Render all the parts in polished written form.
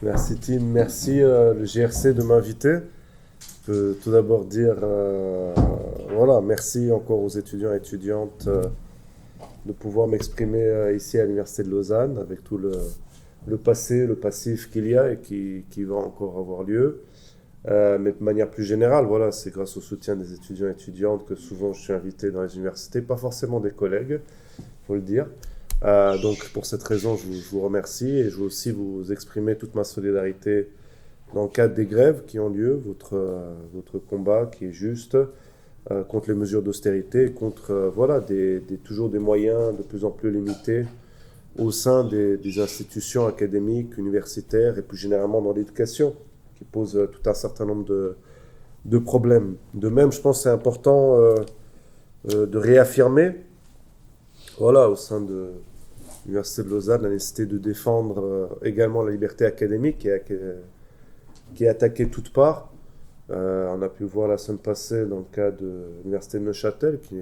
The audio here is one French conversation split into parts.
Merci Tim, merci le GRC de m'inviter. Je peux tout d'abord dire voilà, merci encore aux étudiants et étudiantes de pouvoir m'exprimer ici à l'Université de Lausanne avec tout le passé, le passif qu'il y a et qui va encore avoir lieu. Mais de manière plus générale, voilà, c'est grâce au soutien des étudiants et étudiantes que souvent je suis invité dans les universités, pas forcément des collègues, faut le dire. Donc pour cette raison, je vous remercie et je veux aussi vous exprimer toute ma solidarité dans le cadre des grèves qui ont lieu, votre combat qui est juste contre les mesures d'austérité, contre voilà, toujours des moyens de plus en plus limités au sein des institutions académiques, universitaires et plus généralement dans l'éducation, qui posent tout un certain nombre de problèmes. De même, je pense que c'est important de réaffirmer, voilà, au sein de l'Université de Lausanne, la nécessité de défendre également la liberté académique qui est attaquée de toutes parts. On a pu le voir la semaine passée dans le cas de l'Université de Neuchâtel, qui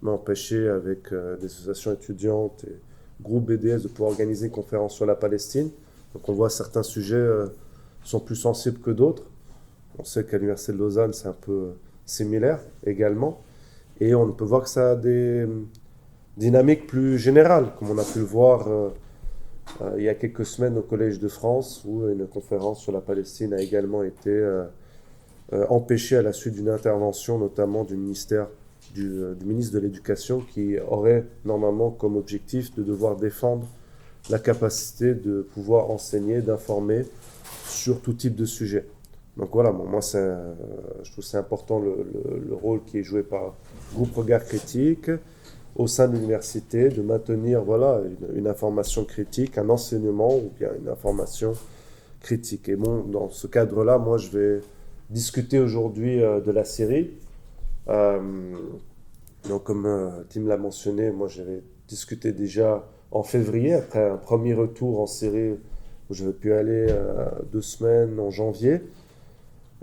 m'a empêché, avec des associations étudiantes et groupes BDS, de pouvoir organiser une conférence sur la Palestine. Donc on voit certains sujets sont plus sensibles que d'autres. On sait qu'à l'Université de Lausanne, c'est un peu similaire également. Et on peut voir que ça a des dynamiques plus générales, comme on a pu le voir il y a quelques semaines au Collège de France, où une conférence sur la Palestine a également été empêchée à la suite d'une intervention, notamment du ministre de l'Éducation, qui aurait normalement comme objectif de devoir défendre la capacité de pouvoir enseigner, d'informer sur tout type de sujet. Donc voilà, bon, moi je trouve que c'est important le rôle qui est joué par Groupe Regard Critique au sein de l'université, de maintenir voilà, une information critique, un enseignement ou bien une information critique. Et bon, dans ce cadre-là, moi je vais discuter aujourd'hui de la Syrie. Euh, donc comme Tim l'a mentionné, moi j'avais discuté déjà en février, après un premier retour en Syrie où j'avais pu aller 2 semaines en janvier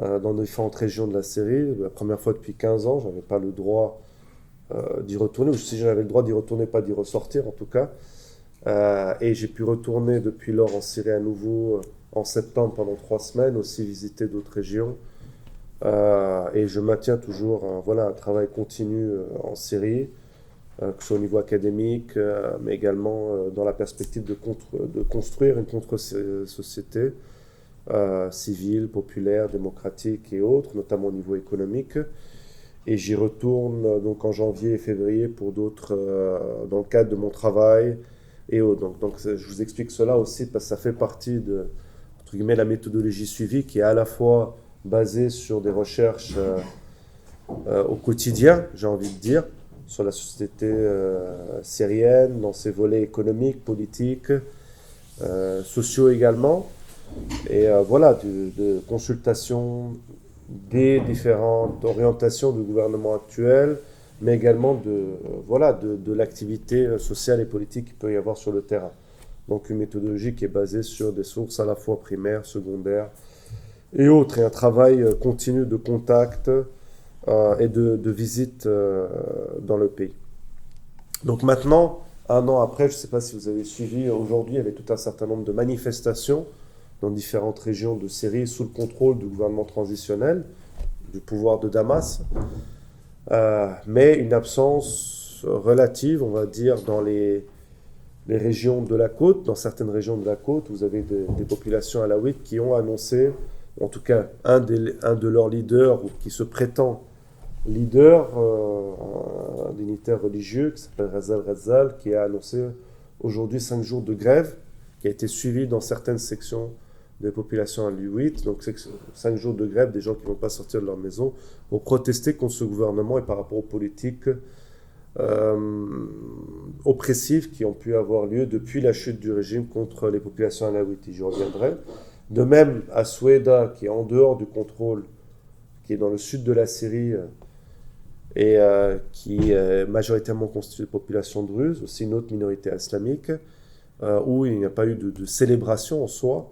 dans différentes régions de la Syrie. La première fois depuis 15 ans, je n'avais pas le droit d'y retourner, ou si j'avais le droit d'y retourner, pas d'y ressortir en tout cas. Et j'ai pu retourner depuis lors en Syrie à nouveau en septembre pendant 3 semaines, aussi visiter d'autres régions. Et je maintiens toujours voilà, un travail continu en Syrie, que ce soit au niveau académique, mais également dans la perspective de construire une contre-société civile, populaire, démocratique et autres, notamment au niveau économique. Et j'y retourne donc en janvier et février pour d'autres, dans le cadre de mon travail et autres. Donc je vous explique cela aussi parce que ça fait partie de, entre guillemets, la méthodologie suivie qui est à la fois basée sur des recherches au quotidien, j'ai envie de dire, sur la société syrienne, dans ses volets économiques, politiques, sociaux également. Et voilà, de consultation des différentes orientations du gouvernement actuel, mais également voilà, de l'activité sociale et politique qu'il peut y avoir sur le terrain. Donc une méthodologie qui est basée sur des sources à la fois primaires, secondaires et autres, et un travail continu de contact et de visite dans le pays. Donc maintenant, un an après, je ne sais pas si vous avez suivi, aujourd'hui il y avait tout un certain nombre de manifestations dans différentes régions de Syrie sous le contrôle du gouvernement transitionnel, du pouvoir de Damas, mais une absence relative, on va dire, dans les régions de la côte, dans certaines régions de la côte, vous avez des populations alaouites qui ont annoncé, en tout cas un de leurs leaders, ou qui se prétend leader, un dignitaire religieux qui s'appelle Razal Razal, qui a annoncé aujourd'hui 5 jours de grève, qui a été suivi dans certaines sections des populations alouites. Donc c'est 5 jours de grève, des gens qui ne vont pas sortir de leur maison pour protester contre ce gouvernement et par rapport aux politiques oppressives qui ont pu avoir lieu depuis la chute du régime contre les populations alaouites. J'y reviendrai. De même, à Soueda, qui est en dehors du contrôle, qui est dans le sud de la Syrie et qui est majoritairement constituée de populations druzes, aussi une autre minorité islamique, où il n'y a pas eu de célébration en soi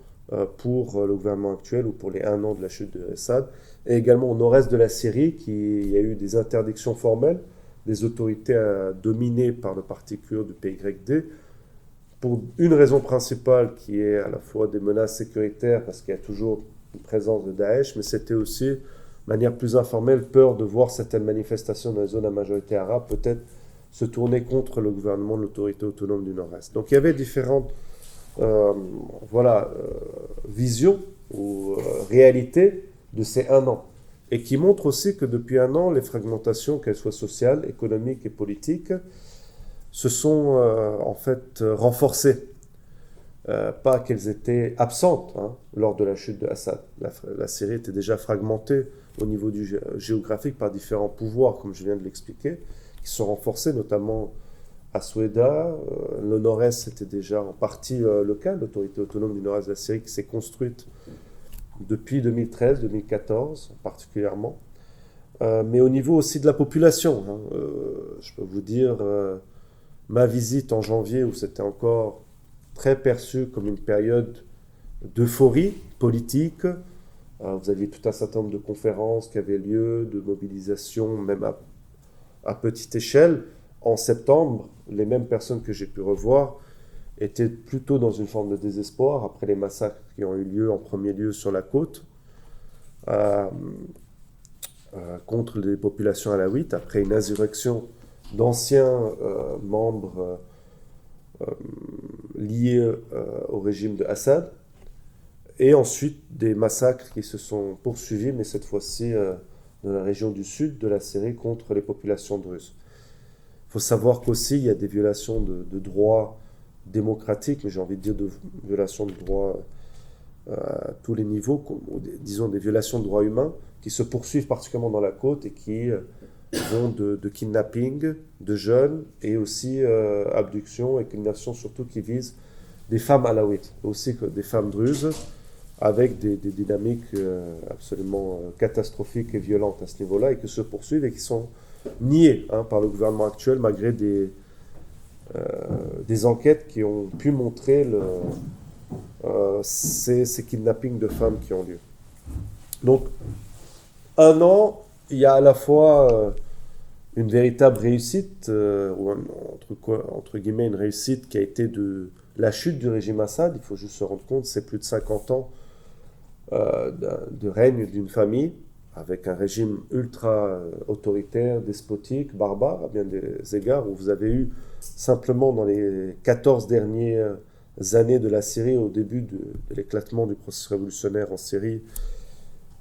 pour le gouvernement actuel ou pour les 1 an de la chute de Assad, et également au nord-est de la Syrie, il y a eu des interdictions formelles des autorités dominées par le parti kurde du PYD pour une raison principale qui est à la fois des menaces sécuritaires, parce qu'il y a toujours une présence de Daesh, mais c'était aussi, de manière plus informelle, peur de voir certaines manifestations dans les zones à majorité arabe peut-être se tourner contre le gouvernement de l'autorité autonome du Nord-Est. Donc il y avait différentes visions ou réalités de ces un an. Et qui montrent aussi que depuis un an, les fragmentations, qu'elles soient sociales, économiques et politiques, se sont en fait renforcées. Pas qu'elles étaient absentes lors de la chute de Assad. La Syrie était déjà fragmentée au niveau géographique par différents pouvoirs, comme je viens de l'expliquer, qui sont renforcés, notamment à Soueda. Le nord-est, c'était déjà en partie le cas, l'autorité autonome du nord-est de la Syrie qui s'est construite depuis 2013-2014 particulièrement, mais au niveau aussi de la population. Je peux vous dire, ma visite en janvier, où c'était encore très perçu comme une période d'euphorie politique. Vous aviez tout un certain nombre de conférences qui avaient lieu, de mobilisations, même à petite échelle. En septembre, les mêmes personnes que j'ai pu revoir étaient plutôt dans une forme de désespoir après les massacres qui ont eu lieu en premier lieu sur la côte contre les populations alaouites, après une insurrection d'anciens membres liés au régime de Assad, et ensuite des massacres qui se sont poursuivis, mais cette fois-ci dans la région du sud de la Syrie contre les populations druzes. Il faut savoir qu'aussi il y a des violations de droits démocratiques, mais j'ai envie de dire de violations de droits à tous les niveaux, disons des violations de droits humains qui se poursuivent particulièrement dans la côte et qui vont de kidnapping de jeunes et aussi abduction et kidnappation surtout qui visent des femmes alaouites, aussi que des femmes druzes, avec des dynamiques absolument catastrophiques et violentes à ce niveau-là et qui se poursuivent et qui sont niées par le gouvernement actuel malgré des enquêtes qui ont pu montrer ces kidnappings de femmes qui ont lieu. Donc, un an, il y a à la fois une véritable réussite, ou entre guillemets une réussite qui a été de la chute du régime Assad. Il faut juste se rendre compte, c'est plus de 50 ans de règne d'une famille, avec un régime ultra autoritaire, despotique, barbare, à bien des égards, où vous avez eu simplement dans les 14 dernières années de la Syrie, au début de l'éclatement du processus révolutionnaire en Syrie,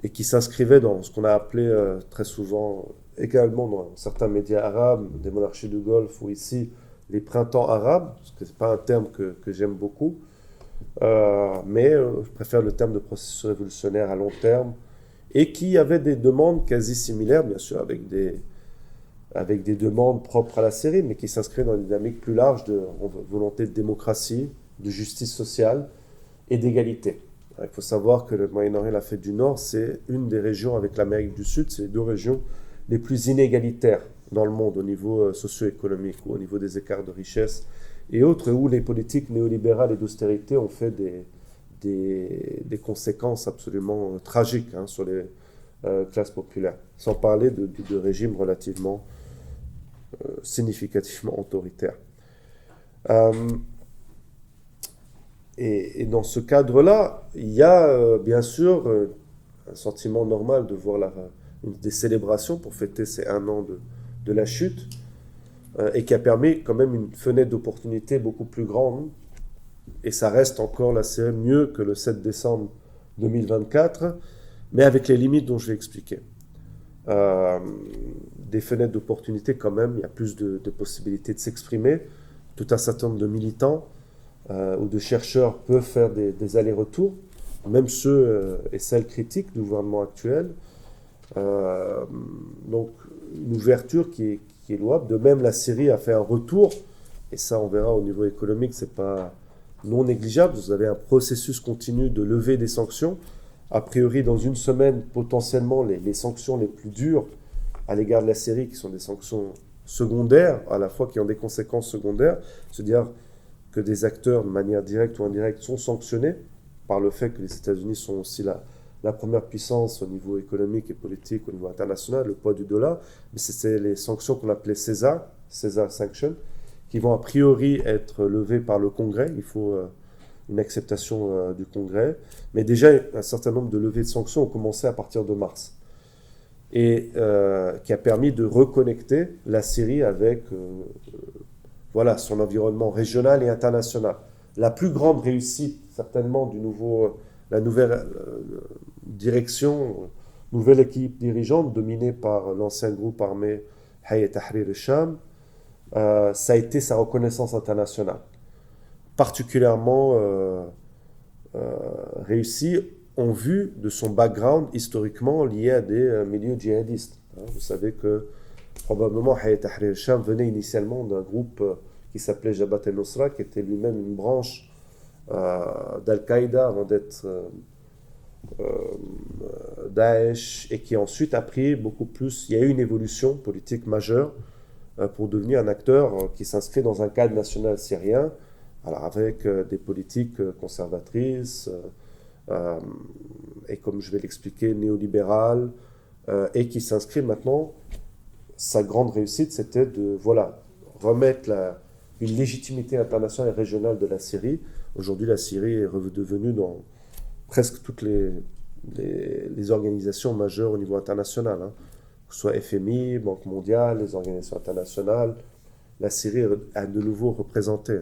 et qui s'inscrivait dans ce qu'on a appelé très souvent, également dans certains médias arabes, des monarchies du Golfe, ou ici, les printemps arabes, parce que ce n'est pas un terme que j'aime beaucoup, mais je préfère le terme de processus révolutionnaire à long terme, et qui avait des demandes quasi similaires, bien sûr, avec des demandes propres à la Syrie, mais qui s'inscrivent dans une dynamique plus large de volonté de démocratie, de justice sociale et d'égalité. Il faut savoir que le Moyen-Orient et l'Afrique du Nord, c'est une des régions avec l'Amérique du Sud, c'est les deux régions les plus inégalitaires dans le monde au niveau socio-économique ou au niveau des écarts de richesse et autres, où les politiques néolibérales et d'austérité ont fait des conséquences absolument tragiques sur les classes populaires, sans parler de régimes relativement significativement autoritaires. Et dans ce cadre-là, il y a bien sûr un sentiment normal de voir des célébrations pour fêter ces un an de la chute, et qui a permis quand même une fenêtre d'opportunité beaucoup plus grande. Et ça reste encore la Syrie mieux que le 7 décembre 2024, mais avec les limites dont je vais expliquer. Des fenêtres d'opportunité quand même, il y a plus de possibilités de s'exprimer. Tout un certain nombre de militants ou de chercheurs peuvent faire des allers-retours, même ceux et celles critiques du gouvernement actuel. Donc une ouverture qui est louable. De même, la Syrie a fait un retour, et ça on verra au niveau économique, c'est pas non négligeable. Vous avez un processus continu de levée des sanctions. A priori, dans une semaine, potentiellement, les sanctions les plus dures à l'égard de la Syrie, qui sont des sanctions secondaires, à la fois qui ont des conséquences secondaires, c'est-à-dire que des acteurs, de manière directe ou indirecte, sont sanctionnés par le fait que les États-Unis sont aussi la première puissance au niveau économique et politique, au niveau international, le poids du dollar. Mais c'est les sanctions qu'on appelait César Sanctions, qui vont a priori être levées par le Congrès. Il faut une acceptation du Congrès. Mais déjà, un certain nombre de levées de sanctions ont commencé à partir de mars. Et qui a permis de reconnecter la Syrie avec voilà, son environnement régional et international. La plus grande réussite, certainement, la nouvelle direction, nouvelle équipe dirigeante dominée par l'ancien groupe armé Hayat Tahrir al-Sham, ça a été sa reconnaissance internationale, particulièrement réussie en vue de son background historiquement lié à des milieux djihadistes. Vous savez que probablement Hayat Tahrir al-Sham venait initialement d'un groupe qui s'appelait Jabhat al-Nusra, qui était lui-même une branche d'Al-Qaïda avant d'être Daesh, et qui ensuite a pris beaucoup plus. Il y a eu une évolution politique majeure pour devenir un acteur qui s'inscrit dans un cadre national syrien, alors avec des politiques conservatrices et, comme je vais l'expliquer, néolibérales, et qui s'inscrit maintenant. Sa grande réussite, c'était de remettre une légitimité internationale et régionale de la Syrie. Aujourd'hui, la Syrie est redevenue dans presque toutes les organisations majeures au niveau international, que ce soit FMI, Banque mondiale, les organisations internationales. La Syrie est de nouveau représentée.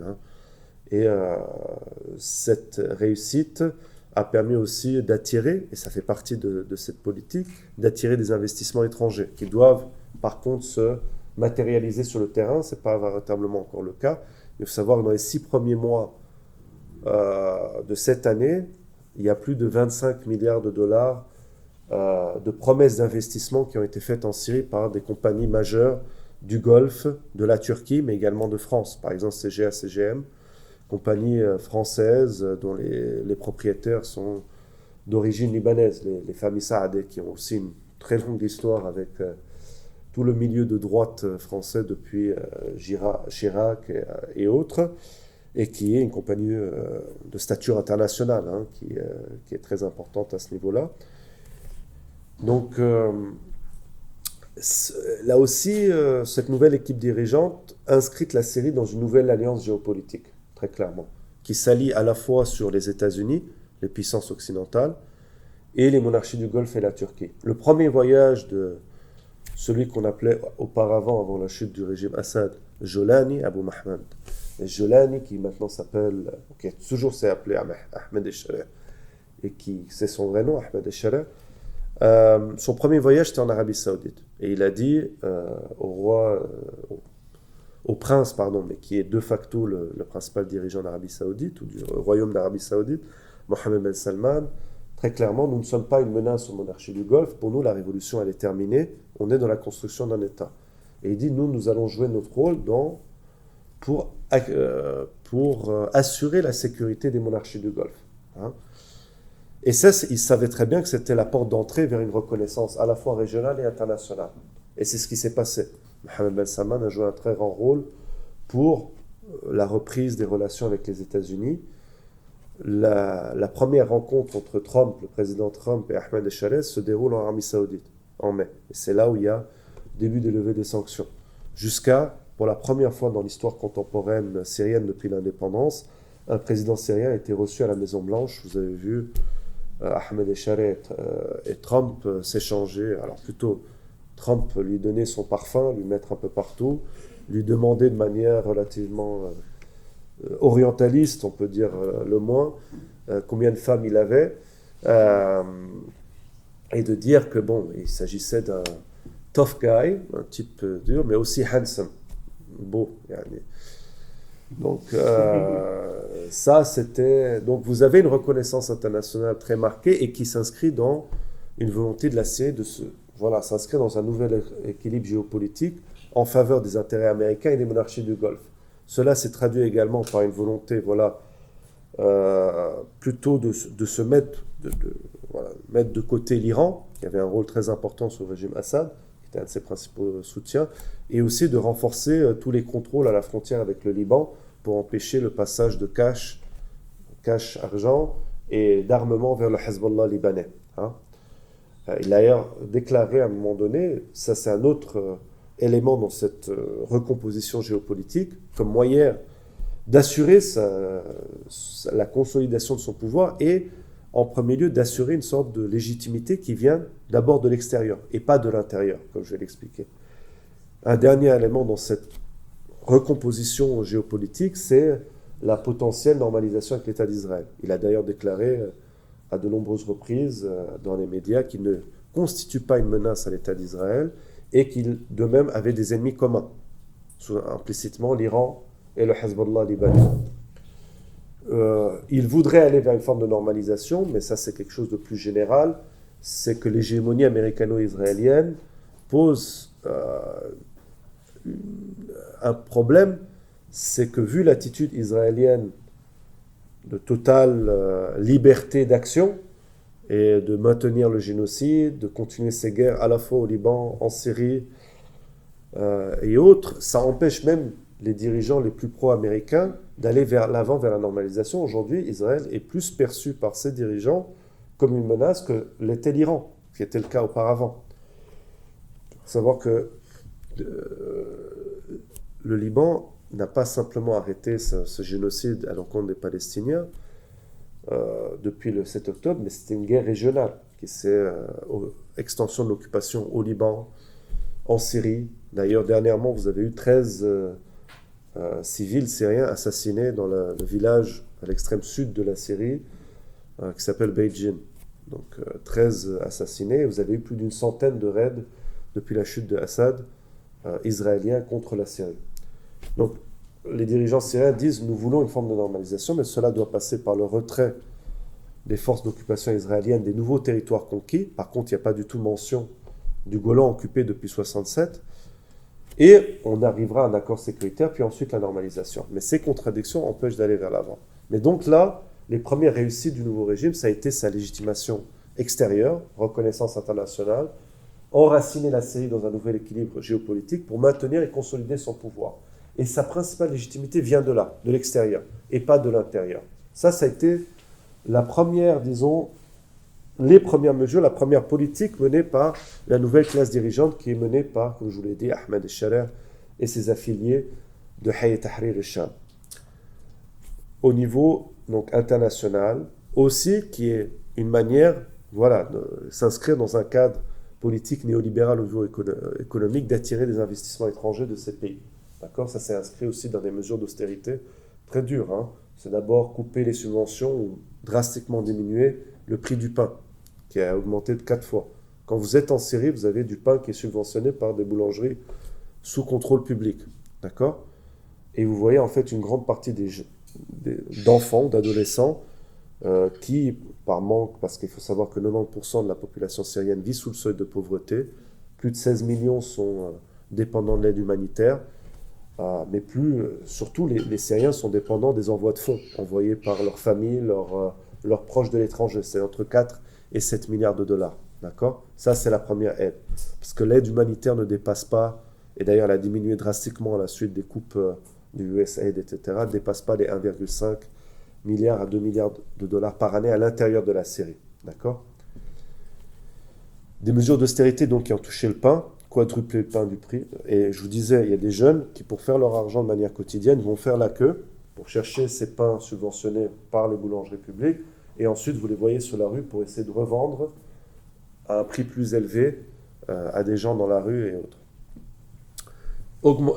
Et cette réussite a permis aussi d'attirer, et ça fait partie de cette politique, d'attirer des investissements étrangers qui doivent par contre se matérialiser sur le terrain. Ce n'est pas véritablement encore le cas. Il faut savoir que dans les 6 premiers mois de cette année, il y a plus de 25 milliards de dollars de promesses d'investissement qui ont été faites en Syrie par des compagnies majeures du Golfe, de la Turquie, mais également de France. Par exemple, CGA, CGM, compagnies françaises dont les propriétaires sont d'origine libanaise, les familles Saadeh, qui ont aussi une très longue histoire avec tout le milieu de droite français depuis Chirac et autres, et qui est une compagnie de stature internationale, qui est très importante à ce niveau-là. Donc, là aussi, cette nouvelle équipe dirigeante inscrit la Syrie dans une nouvelle alliance géopolitique, très clairement, qui s'allie à la fois sur les États-Unis, les puissances occidentales, et les monarchies du Golfe et la Turquie. Le premier voyage de celui qu'on appelait auparavant, avant la chute du régime Assad, Jolani Abu Mahmoud. Et Jolani, qui maintenant s'appelle, qui a toujours s'est appelé Ahmed el-Shareh, et qui c'est son vrai nom, Ahmed el-Shareh. Son premier voyage était en Arabie Saoudite. Et il a dit au prince, mais qui est de facto le principal dirigeant d'Arabie Saoudite, ou du royaume d'Arabie Saoudite, Mohammed Ben Salman, très clairement, nous ne sommes pas une menace aux monarchies du Golfe. Pour nous, la révolution, elle est terminée. On est dans la construction d'un État. Et il dit, nous allons jouer notre rôle pour assurer la sécurité des monarchies du Golfe. Et ça, il savait très bien que c'était la porte d'entrée vers une reconnaissance à la fois régionale et internationale. Et c'est ce qui s'est passé. Mohammed Ben Salman a joué un très grand rôle pour la reprise des relations avec les États-Unis. La première rencontre entre Trump, le président Trump, et Ahmed el-Shareh se déroule en Arabie Saoudite, en mai. Et c'est là où il y a début des levées des sanctions. Jusqu'à, pour la première fois dans l'histoire contemporaine syrienne depuis l'indépendance, un président syrien a été reçu à la Maison-Blanche. Vous avez vu Ahmed el-Shareh et Trump s'échanger. Alors plutôt, Trump lui donner son parfum, lui mettre un peu partout, lui demander de manière relativement orientaliste, on peut dire le moins, combien de femmes il avait, et de dire que il s'agissait d'un tough guy, un type dur, mais aussi handsome, beau. Donc ça, c'était. Donc vous avez une reconnaissance internationale très marquée et qui s'inscrit dans une volonté de la Syrie de s'inscrire dans un nouvel équilibre géopolitique en faveur des intérêts américains et des monarchies du Golfe. Cela s'est traduit également par une volonté, plutôt de se mettre de côté l'Iran, qui avait un rôle très important sur le régime Assad, qui était un de ses principaux soutiens, et aussi de renforcer tous les contrôles à la frontière avec le Liban pour empêcher le passage de cash argent et d'armement vers le Hezbollah libanais. Il a d'ailleurs déclaré à un moment donné, ça c'est un autre élément dans cette recomposition géopolitique comme moyen d'assurer la consolidation de son pouvoir et, en premier lieu, d'assurer une sorte de légitimité qui vient d'abord de l'extérieur et pas de l'intérieur, comme je vais l'expliquer. Un dernier élément dans cette recomposition géopolitique, c'est la potentielle normalisation avec l'État d'Israël. Il a d'ailleurs déclaré à de nombreuses reprises dans les médias qu'il ne constitue pas une menace à l'État d'Israël et qu'il, de même, avait des ennemis communs, implicitement l'Iran et le Hezbollah libanais. Il voudrait aller vers une forme de normalisation, mais ça c'est quelque chose de plus général, c'est que l'hégémonie américano-israélienne pose un problème, c'est que vu l'attitude israélienne de totale liberté d'action et de maintenir le génocide, de continuer ses guerres à la fois au Liban, en Syrie et autres, ça empêche même les dirigeants les plus pro-américains d'aller vers l'avant, vers la normalisation. Aujourd'hui, Israël est plus perçu par ses dirigeants comme une menace que l'était l'Iran, ce qui était le cas auparavant. Il faut savoir que le Liban n'a pas simplement arrêté ce génocide à l'encontre des Palestiniens depuis le 7 octobre, mais c'était une guerre régionale qui s'est extension de l'occupation au Liban, en Syrie. D'ailleurs, dernièrement, vous avez eu 13 civils syriens assassinés dans le village à l'extrême sud de la Syrie qui s'appelle Beijing. Donc 13 assassinés. Vous avez eu plus d'une centaine de raids depuis la chute de Assad israélien contre la Syrie. Donc les dirigeants syriens disent nous voulons une forme de normalisation, mais cela doit passer par le retrait des forces d'occupation israéliennes des nouveaux territoires conquis. Par contre, il n'y a pas du tout mention du Golan occupé depuis 1967. Et on arrivera à un accord sécuritaire, puis ensuite la normalisation. Mais ces contradictions empêchent d'aller vers l'avant. Mais donc là, les premières réussites du nouveau régime, ça a été sa légitimation extérieure, reconnaissance internationale, enraciner la Syrie dans un nouvel équilibre géopolitique pour maintenir et consolider son pouvoir. Et sa principale légitimité vient de là, de l'extérieur, et pas de l'intérieur. Ça a été la première, disons, les premières mesures, la première politique menée par la nouvelle classe dirigeante qui est menée par, comme je vous l'ai dit, Ahmed el-Sharer et ses affiliés de Hayat Tahrir al-Sham. Au niveau donc, international, aussi qui est une manière de s'inscrire dans un cadre politique néolibéral au niveau économique, d'attirer des investissements étrangers de ces pays. D'accord ? Ça s'est inscrit aussi dans des mesures d'austérité très dures. Hein. C'est d'abord couper les subventions ou drastiquement diminuer le prix du pain, qui a augmenté de 4 fois. Quand vous êtes en Syrie, vous avez du pain qui est subventionné par des boulangeries sous contrôle public. D'accord ? Et vous voyez en fait une grande partie d'enfants, d'adolescents, qui, par manque, parce qu'il faut savoir que 90% de la population syrienne vit sous le seuil de pauvreté, plus de 16 millions sont dépendants de l'aide humanitaire, mais surtout les Syriens sont dépendants des envois de fonds envoyés par leurs familles, leurs proches de l'étranger. C'est entre 4 et 7 milliards de dollars. D'accord ? Ça, c'est la première aide. Parce que l'aide humanitaire ne dépasse pas, et d'ailleurs elle a diminué drastiquement à la suite des coupes du USAID, etc., ne dépasse pas les 1,5 milliard à 2 milliards de dollars par année à l'intérieur de la Syrie. D'accord ? Des mesures d'austérité donc qui ont touché le pain, quadruplé le pain du prix. Et je vous disais, il y a des jeunes qui, pour faire leur argent de manière quotidienne, vont faire la queue pour chercher ces pains subventionnés par les boulangeries publiques. Et ensuite, vous les voyez sur la rue pour essayer de revendre à un prix plus élevé à des gens dans la rue et autres.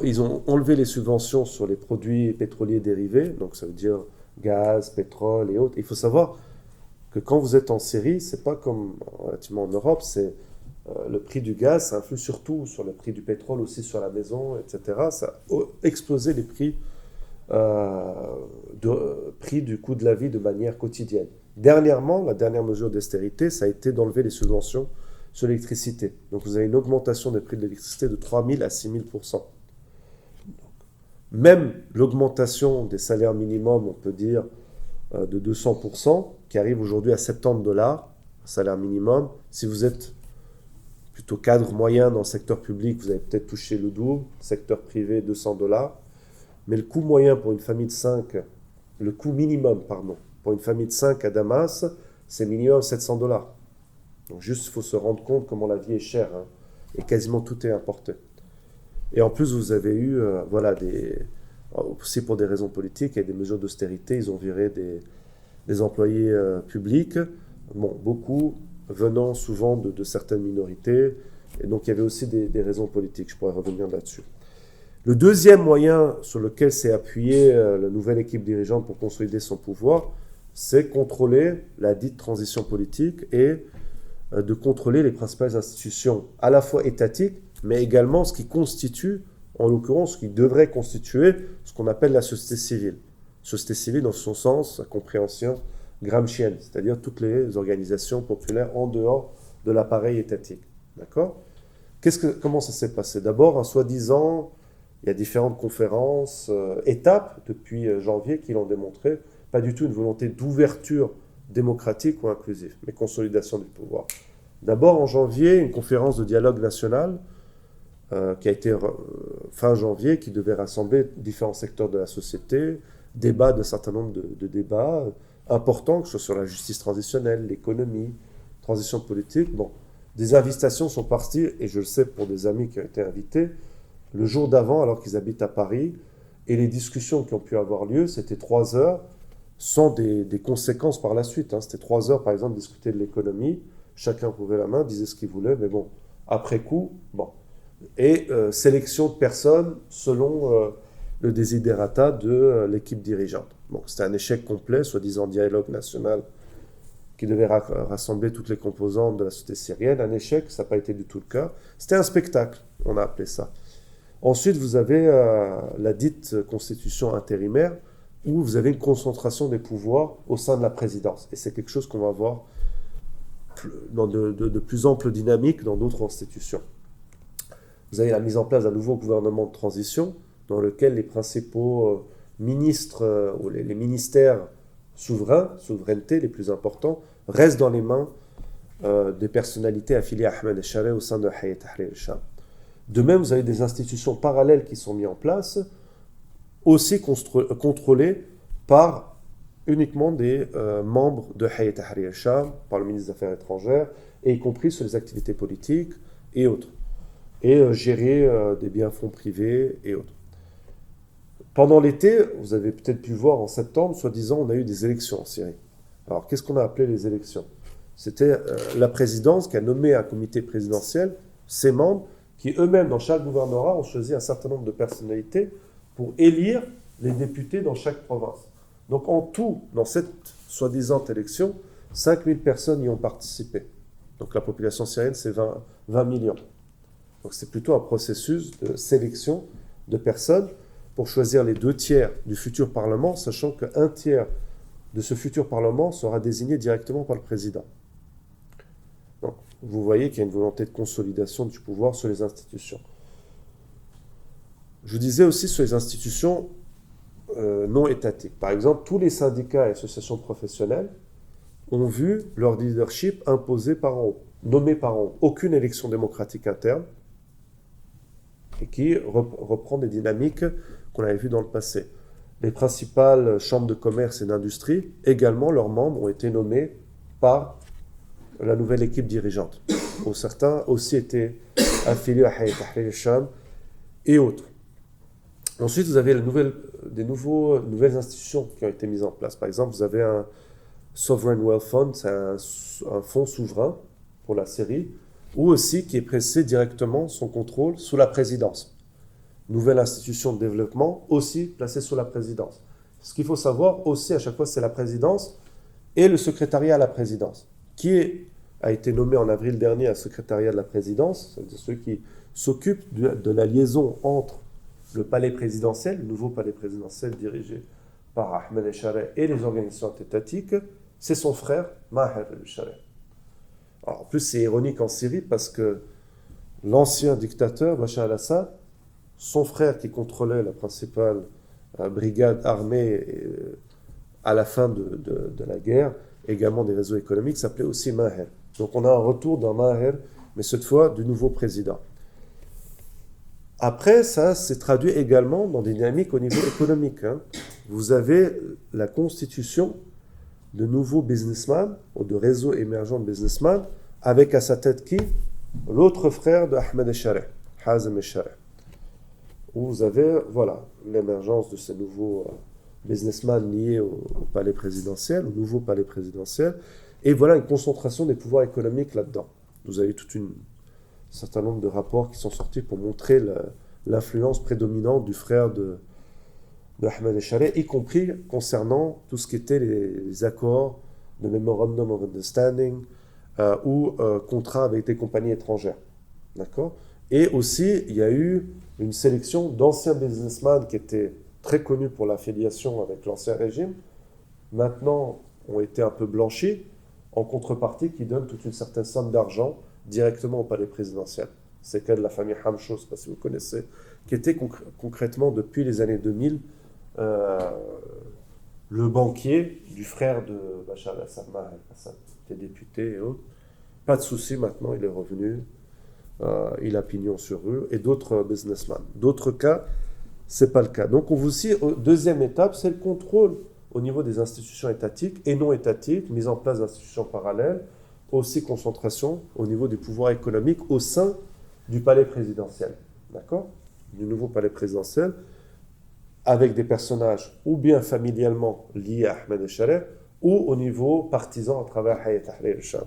Ils ont enlevé les subventions sur les produits pétroliers dérivés, donc ça veut dire gaz, pétrole et autres. Il faut savoir que quand vous êtes en Syrie, c'est pas comme relativement en Europe, c'est le prix du gaz, ça influe surtout sur le prix du pétrole, aussi sur la maison, etc. Ça a explosé les prix du coût de la vie de manière quotidienne. Dernièrement, la dernière mesure d'austérité, ça a été d'enlever les subventions sur l'électricité. Donc vous avez une augmentation des prix de l'électricité de 3 000 à 6 000%. Même l'augmentation des salaires minimums, on peut dire, de 200%, qui arrive aujourd'hui à 70 $, salaire minimum. Si vous êtes plutôt cadre moyen dans le secteur public, vous allez peut-être toucher le double, secteur privé 200 $. Mais le coût moyen pour une famille de 5, le coût minimum, pardon, pour une famille de 5 à Damas, c'est minimum 700 $. Donc juste, il faut se rendre compte comment la vie est chère, hein, et quasiment tout est importé. Et en plus, vous avez eu, aussi pour des raisons politiques et des mesures d'austérité, ils ont viré des employés publics, bon, beaucoup venant souvent de certaines minorités. Et donc, il y avait aussi des raisons politiques. Je pourrais revenir là-dessus. Le deuxième moyen sur lequel s'est appuyée la nouvelle équipe dirigeante pour consolider son pouvoir, c'est contrôler la dite transition politique et de contrôler les principales institutions, à la fois étatiques, mais également ce qui constitue, en l'occurrence, ce qui devrait constituer ce qu'on appelle la société civile. Société civile dans son sens, sa compréhension gramscienne, c'est-à-dire toutes les organisations populaires en dehors de l'appareil étatique. D'accord ? Comment ça s'est passé ? D'abord, un soi-disant, il y a différentes conférences, étapes depuis janvier qui l'ont démontré, pas du tout une volonté d'ouverture démocratique ou inclusive, mais consolidation du pouvoir. D'abord, en janvier, une conférence de dialogue national qui a été fin janvier, qui devait rassembler différents secteurs de la société, débat d'un certain nombre de débats importants, que ce soit sur la justice transitionnelle, l'économie, transition politique. Bon, des invitations sont parties, et je le sais pour des amis qui ont été invités, le jour d'avant, alors qu'ils habitent à Paris, et les discussions qui ont pu avoir lieu, c'était 3 heures, sans des conséquences par la suite. C'était 3 heures, par exemple, discuter de l'économie, chacun pouvait la main, disait ce qu'il voulait, mais bon, après coup, bon. Et sélection de personnes selon le desiderata de l'équipe dirigeante. Bon, c'était un échec complet, soi-disant dialogue national qui devait rassembler toutes les composantes de la société syrienne. Un échec, ça n'a pas été du tout le cas. C'était un spectacle, on a appelé ça. Ensuite, vous avez la dite constitution intérimaire, où vous avez une concentration des pouvoirs au sein de la présidence. Et c'est quelque chose qu'on va voir dans de plus amples dynamiques dans d'autres institutions. Vous avez la mise en place d'un nouveau gouvernement de transition, dans lequel les principaux ministres, ou les ministères souveraineté les plus importants, restent dans les mains des personnalités affiliées à Ahmed el-Shareh au sein de Hayat Tahrir al-Sham. De même, vous avez des institutions parallèles qui sont mises en place, aussi contrôlées par uniquement des membres de Hayat Tahrir al-Sham, par le ministre des Affaires étrangères, et y compris sur les activités politiques et autres, et gérer des biens-fonds privés et autres. Pendant l'été, vous avez peut-être pu voir en septembre, soi-disant, on a eu des élections en Syrie. Alors, qu'est-ce qu'on a appelé les élections ? C'était la présidence qui a nommé un comité présidentiel, ses membres, qui eux-mêmes, dans chaque gouvernorat, ont choisi un certain nombre de personnalités pour élire les députés dans chaque province. Donc, en tout, dans cette soi-disant élection, 5000 personnes y ont participé. Donc, la population syrienne, c'est 20 millions. Donc, c'est plutôt un processus de sélection de personnes pour choisir les 2/3 du futur Parlement, sachant qu'un tiers de ce futur Parlement sera désigné directement par le président. Donc, vous voyez qu'il y a une volonté de consolidation du pouvoir sur les institutions. Je vous disais aussi sur les institutions non étatiques. Par exemple, tous les syndicats et associations professionnelles ont vu leur leadership imposé par en haut, nommé par en haut. Aucune élection démocratique interne, et qui reprend des dynamiques qu'on avait vues dans le passé. Les principales chambres de commerce et d'industrie, également, leurs membres ont été nommés par la nouvelle équipe dirigeante. Certains aussi étaient affiliés à Hayat Tahrir al-Sham et autres. Ensuite, vous avez nouvelles institutions qui ont été mises en place. Par exemple, vous avez un Sovereign Wealth Fund, c'est un fonds souverain pour la Syrie, ou aussi qui est placé directement son contrôle sous la présidence. Nouvelle institution de développement, aussi placée sous la présidence. Ce qu'il faut savoir aussi, à chaque fois, c'est la présidence et le secrétariat à la présidence, qui a été nommé en avril dernier à secrétariat de la présidence, c'est-à-dire ceux qui s'occupent de la liaison entre le palais présidentiel, le nouveau palais présidentiel dirigé par Ahmed el-Shareh et les organisations étatiques, c'est son frère, Maher el-Shareh. En plus, c'est ironique en Syrie parce que l'ancien dictateur, Bachar al-Assad, son frère qui contrôlait la principale brigade armée à la fin de la guerre, également des réseaux économiques, s'appelait aussi Maher. Donc on a un retour d'un Maher, mais cette fois du nouveau président. Après, ça s'est traduit également dans des dynamiques au niveau économique. Vous avez la constitution de nouveaux businessmen, ou de réseaux émergents de businessmen, avec à sa tête qui ? L'autre frère de Ahmed el-Shareh, Hazem el-Shareh. où vous avez voilà, l'émergence de ces nouveaux businessmen liés au palais présidentiel, au nouveau palais présidentiel, et voilà une concentration des pouvoirs économiques là-dedans. Vous avez tout un certain nombre de rapports qui sont sortis pour montrer l'influence prédominante du frère de Ahmed Echareh, y compris concernant tout ce qui était les accords de Memorandum of Understanding ou contrats avec des compagnies étrangères. D'accord? Et aussi, il y a eu une sélection d'anciens businessmen qui étaient très connus pour l'affiliation avec l'ancien régime, maintenant ont été un peu blanchis, en contrepartie qui donnent toute une certaine somme d'argent directement au palais présidentiel. C'est le cas de la famille Hamcho, je ne sais pas si vous connaissez, qui était concrètement depuis les années 2000 le banquier du frère de Bachar el-Assad, qui était député et autres. Pas de souci, maintenant il est revenu, il a pignon sur rue, et d'autres businessmen. D'autres cas, c'est pas le cas. Donc on vous aussi, deuxième étape, c'est le contrôle au niveau des institutions étatiques et non étatiques, mise en place d'institutions parallèles, aussi concentration au niveau du pouvoir économique au sein du palais présidentiel, d'accord? Du nouveau palais présidentiel, avec des personnages ou bien familialement liés à Ahmed Echareh, ou au niveau partisan à travers Hayat Tahrir al-Sham.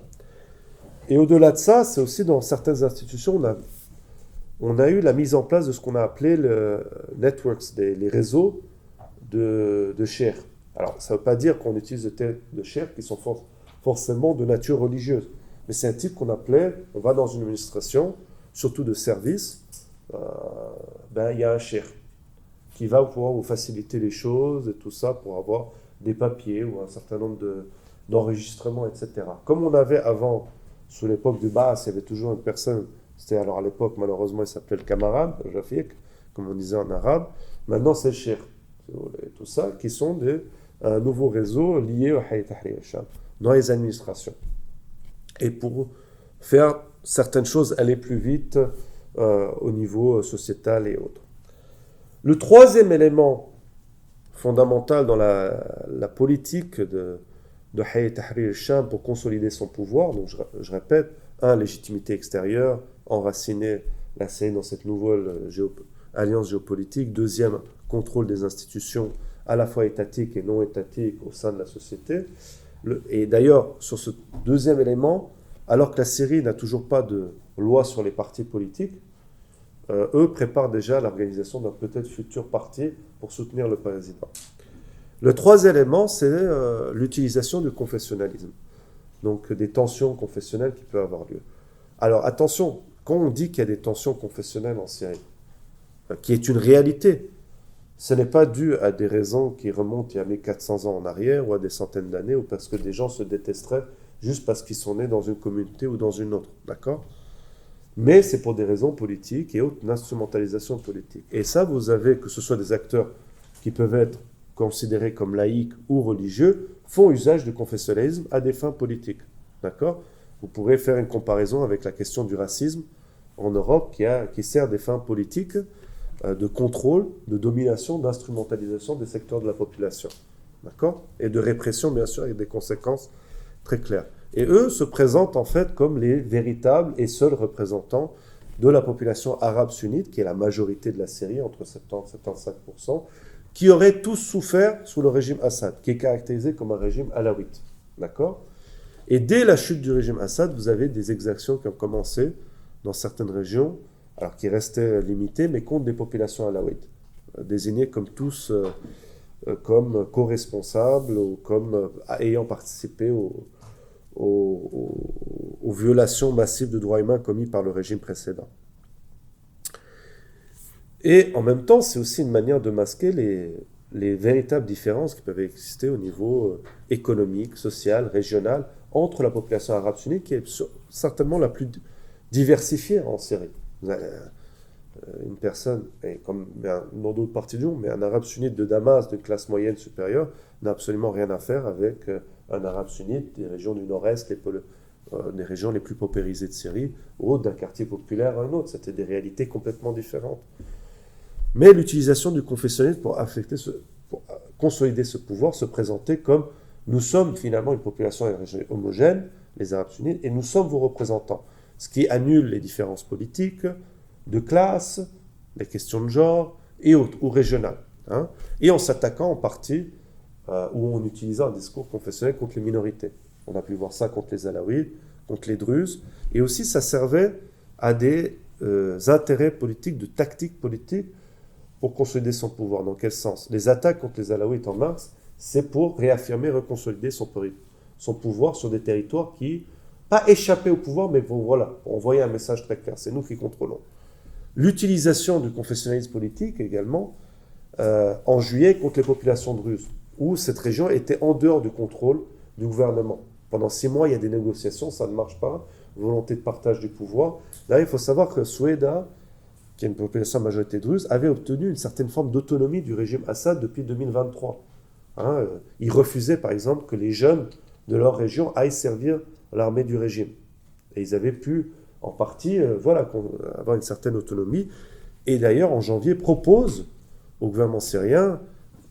Et au-delà de ça, c'est aussi dans certaines institutions, on a eu la mise en place de ce qu'on a appelé le networks, les réseaux de chers. Alors, ça ne veut pas dire qu'on utilise de chers qui sont forcément de nature religieuse. Mais c'est un type qu'on appelait, on va dans une administration, surtout de service, il y a un cher qui va pouvoir vous faciliter les choses et tout ça pour avoir des papiers ou un certain nombre d'enregistrements, etc. Comme on avait avant, sous l'époque du Baas, il y avait toujours une personne, c'était alors à l'époque, malheureusement, il s'appelait le camarade, le Jafiq, comme on disait en arabe. Maintenant, c'est le cher. Et tout ça, qui sont un nouveau réseau lié au Hayat Tahrir al-Sham, dans les administrations. Et pour faire certaines choses aller plus vite au niveau sociétal et autres. Le troisième élément fondamental dans la politique de Hayat Tahrir al-Sham pour consolider son pouvoir, donc je répète, légitimité extérieure, enraciner la Syrie dans cette nouvelle alliance géopolitique. Deuxième, contrôle des institutions à la fois étatiques et non étatiques au sein de la société. Et d'ailleurs, sur ce deuxième élément, alors que la Syrie n'a toujours pas de loi sur les partis politiques, eux préparent déjà l'organisation d'un peut-être futur parti pour soutenir le président. Le troisième élément, c'est l'utilisation du confessionnalisme. Donc des tensions confessionnelles qui peuvent avoir lieu. Alors attention, quand on dit qu'il y a des tensions confessionnelles en Syrie, qui est une réalité, ce n'est pas dû à des raisons qui remontent il y a 1400 ans en arrière ou à des centaines d'années ou parce que des gens se détesteraient juste parce qu'ils sont nés dans une communauté ou dans une autre, d'accord? Mais c'est pour des raisons politiques et autres, une instrumentalisation politique. Et ça, vous avez, que ce soit des acteurs qui peuvent être considérés comme laïcs ou religieux, font usage du confessionnalisme à des fins politiques, d'accord? Vous pourrez faire une comparaison avec la question du racisme en Europe qui sert des fins politiques de contrôle, de domination, d'instrumentalisation des secteurs de la population, d'accord? Et de répression, bien sûr, avec des conséquences très claires. Et eux se présentent en fait comme les véritables et seuls représentants de la population arabe sunnite, qui est la majorité de la Syrie, entre 70 et 75%, qui auraient tous souffert sous le régime Assad, qui est caractérisé comme un régime alawite, d'accord? Et dès la chute du régime Assad, vous avez des exactions qui ont commencé dans certaines régions, alors qui restaient limitées, mais contre des populations alaouites, désignées comme tous comme co-responsables ou comme ayant participé aux violations massives de droits humains commises par le régime précédent. Et en même temps, c'est aussi une manière de masquer les véritables différences qui peuvent exister au niveau économique, social, régional, entre la population arabe sunnite, qui est certainement la plus diversifiée en Syrie. Une personne, comme dans d'autres parties du monde, mais un arabe sunnite de Damas, de classe moyenne supérieure, n'a absolument rien à faire avec un arabe sunnite des régions du nord-est, des régions les plus paupérisées de Syrie, ou d'un quartier populaire à un autre. C'était des réalités complètement différentes. Mais l'utilisation du confessionnalisme pour consolider ce pouvoir se présentait comme nous sommes finalement une population homogène, les arabes sunnites, et nous sommes vos représentants. Ce qui annule les différences politiques, de classe, les questions de genre et autres, ou régionales. Hein, et en s'attaquant en partie, ou en utilisant un discours confessionnel contre les minorités. On a pu voir ça contre les Alaouites, contre les Druzes, et aussi ça servait à des intérêts politiques, de tactiques politiques, pour consolider son pouvoir. Dans quel sens? Les attaques contre les Alaouites en mars, c'est pour réaffirmer, reconsolider son pouvoir sur des territoires qui, pas échapper au pouvoir, mais pour, voilà, pour envoyer un message très clair. C'est nous qui contrôlons. L'utilisation du confessionnalisme politique également, en juillet, contre les populations druzes, où cette région était en dehors du contrôle du gouvernement. Pendant 6 mois, il y a des négociations, ça ne marche pas, volonté de partage du pouvoir. Là, il faut savoir que Soueda, qui est une population à majorité druze, avait obtenu une certaine forme d'autonomie du régime Assad depuis 2023. Hein, ils refusaient, par exemple, que les jeunes de leur région aillent servir l'armée du régime. Et ils avaient pu, en partie, avoir une certaine autonomie. Et d'ailleurs, en janvier, proposent au gouvernement syrien,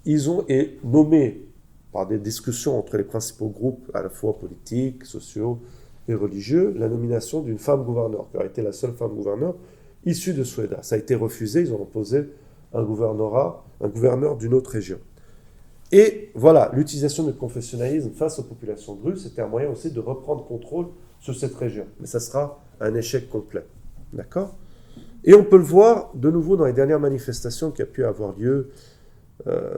ils ont nommé, par des discussions entre les principaux groupes, à la fois politiques, sociaux et religieux, la nomination d'une femme gouverneure, qui aurait été la seule femme gouverneure issue de Soueda. Ça a été refusé, ils ont imposé un gouverneur d'une autre région. Et voilà, l'utilisation du confessionnalisme face aux populations druzes, c'était un moyen aussi de reprendre contrôle sur cette région. Mais ça sera un échec complet. D'accord ? Et on peut le voir de nouveau dans les dernières manifestations qui ont pu avoir lieu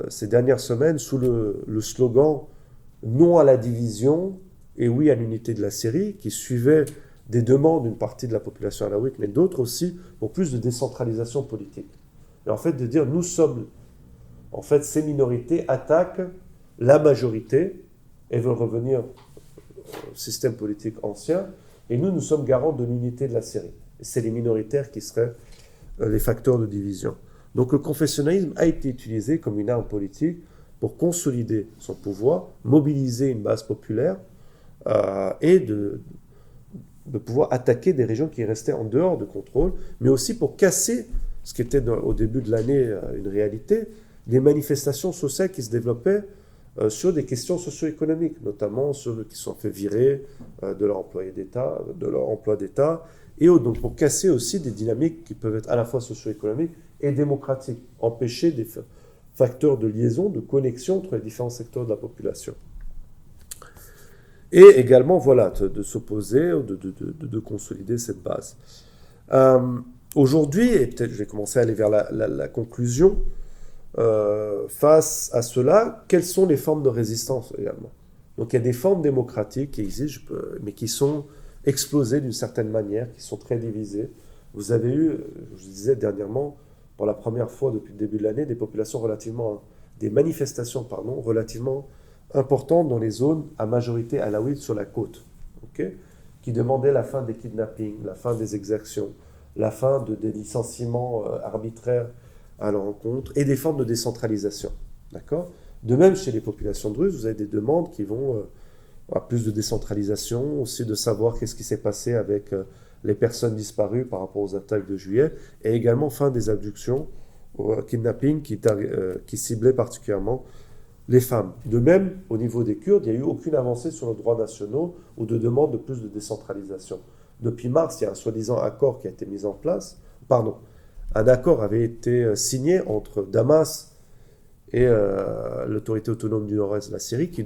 ces dernières semaines sous le slogan « Non à la division et oui à l'unité de la Syrie » qui suivait des demandes d'une partie de la population alaouite, mais d'autres aussi pour plus de décentralisation politique. Et en fait, de dire nous sommes, en fait, ces minorités attaquent la majorité et veulent revenir au système politique ancien, et nous sommes garants de l'unité de la Syrie. Et c'est les minoritaires qui seraient les facteurs de division. Donc le confessionnalisme a été utilisé comme une arme politique pour consolider son pouvoir, mobiliser une base populaire et de pouvoir attaquer des régions qui restaient en dehors de contrôle, mais aussi pour casser, ce qui était au début de l'année une réalité, des manifestations sociales qui se développaient sur des questions socio-économiques, notamment ceux qui sont fait virer de leur emploi d'État, et donc pour casser aussi des dynamiques qui peuvent être à la fois socio-économiques et démocratiques, empêcher des facteurs de liaison, de connexion entre les différents secteurs de la population. Et également, voilà, de s'opposer, de consolider cette base. Aujourd'hui, et peut-être je vais commencer à aller vers la conclusion, face à cela, quelles sont les formes de résistance également? Donc il y a des formes démocratiques qui existent, mais qui sont explosées d'une certaine manière, qui sont très divisées. Vous avez eu, je vous disais dernièrement, pour la première fois depuis le début de l'année, des manifestations relativement importantes dans les zones à majorité alaouite sur la côte, qui demandaient la fin des kidnappings, la fin des exactions, la fin des licenciements arbitraires à leur encontre, et des formes de décentralisation. D'accord ? De même, chez les populations druzes, vous avez des demandes qui vont à plus de décentralisation, aussi de savoir qu'est-ce qui s'est passé avec les personnes disparues par rapport aux attaques de juillet, et également fin des abductions, kidnapping qui ciblaient particulièrement les femmes. De même, au niveau des Kurdes, il n'y a eu aucune avancée sur les droits nationaux ou de demande de plus de décentralisation. Depuis mars, il y a un soi-disant accord qui a été mis en place. Un accord avait été signé entre Damas et l'autorité autonome du Nord-Est de la Syrie qui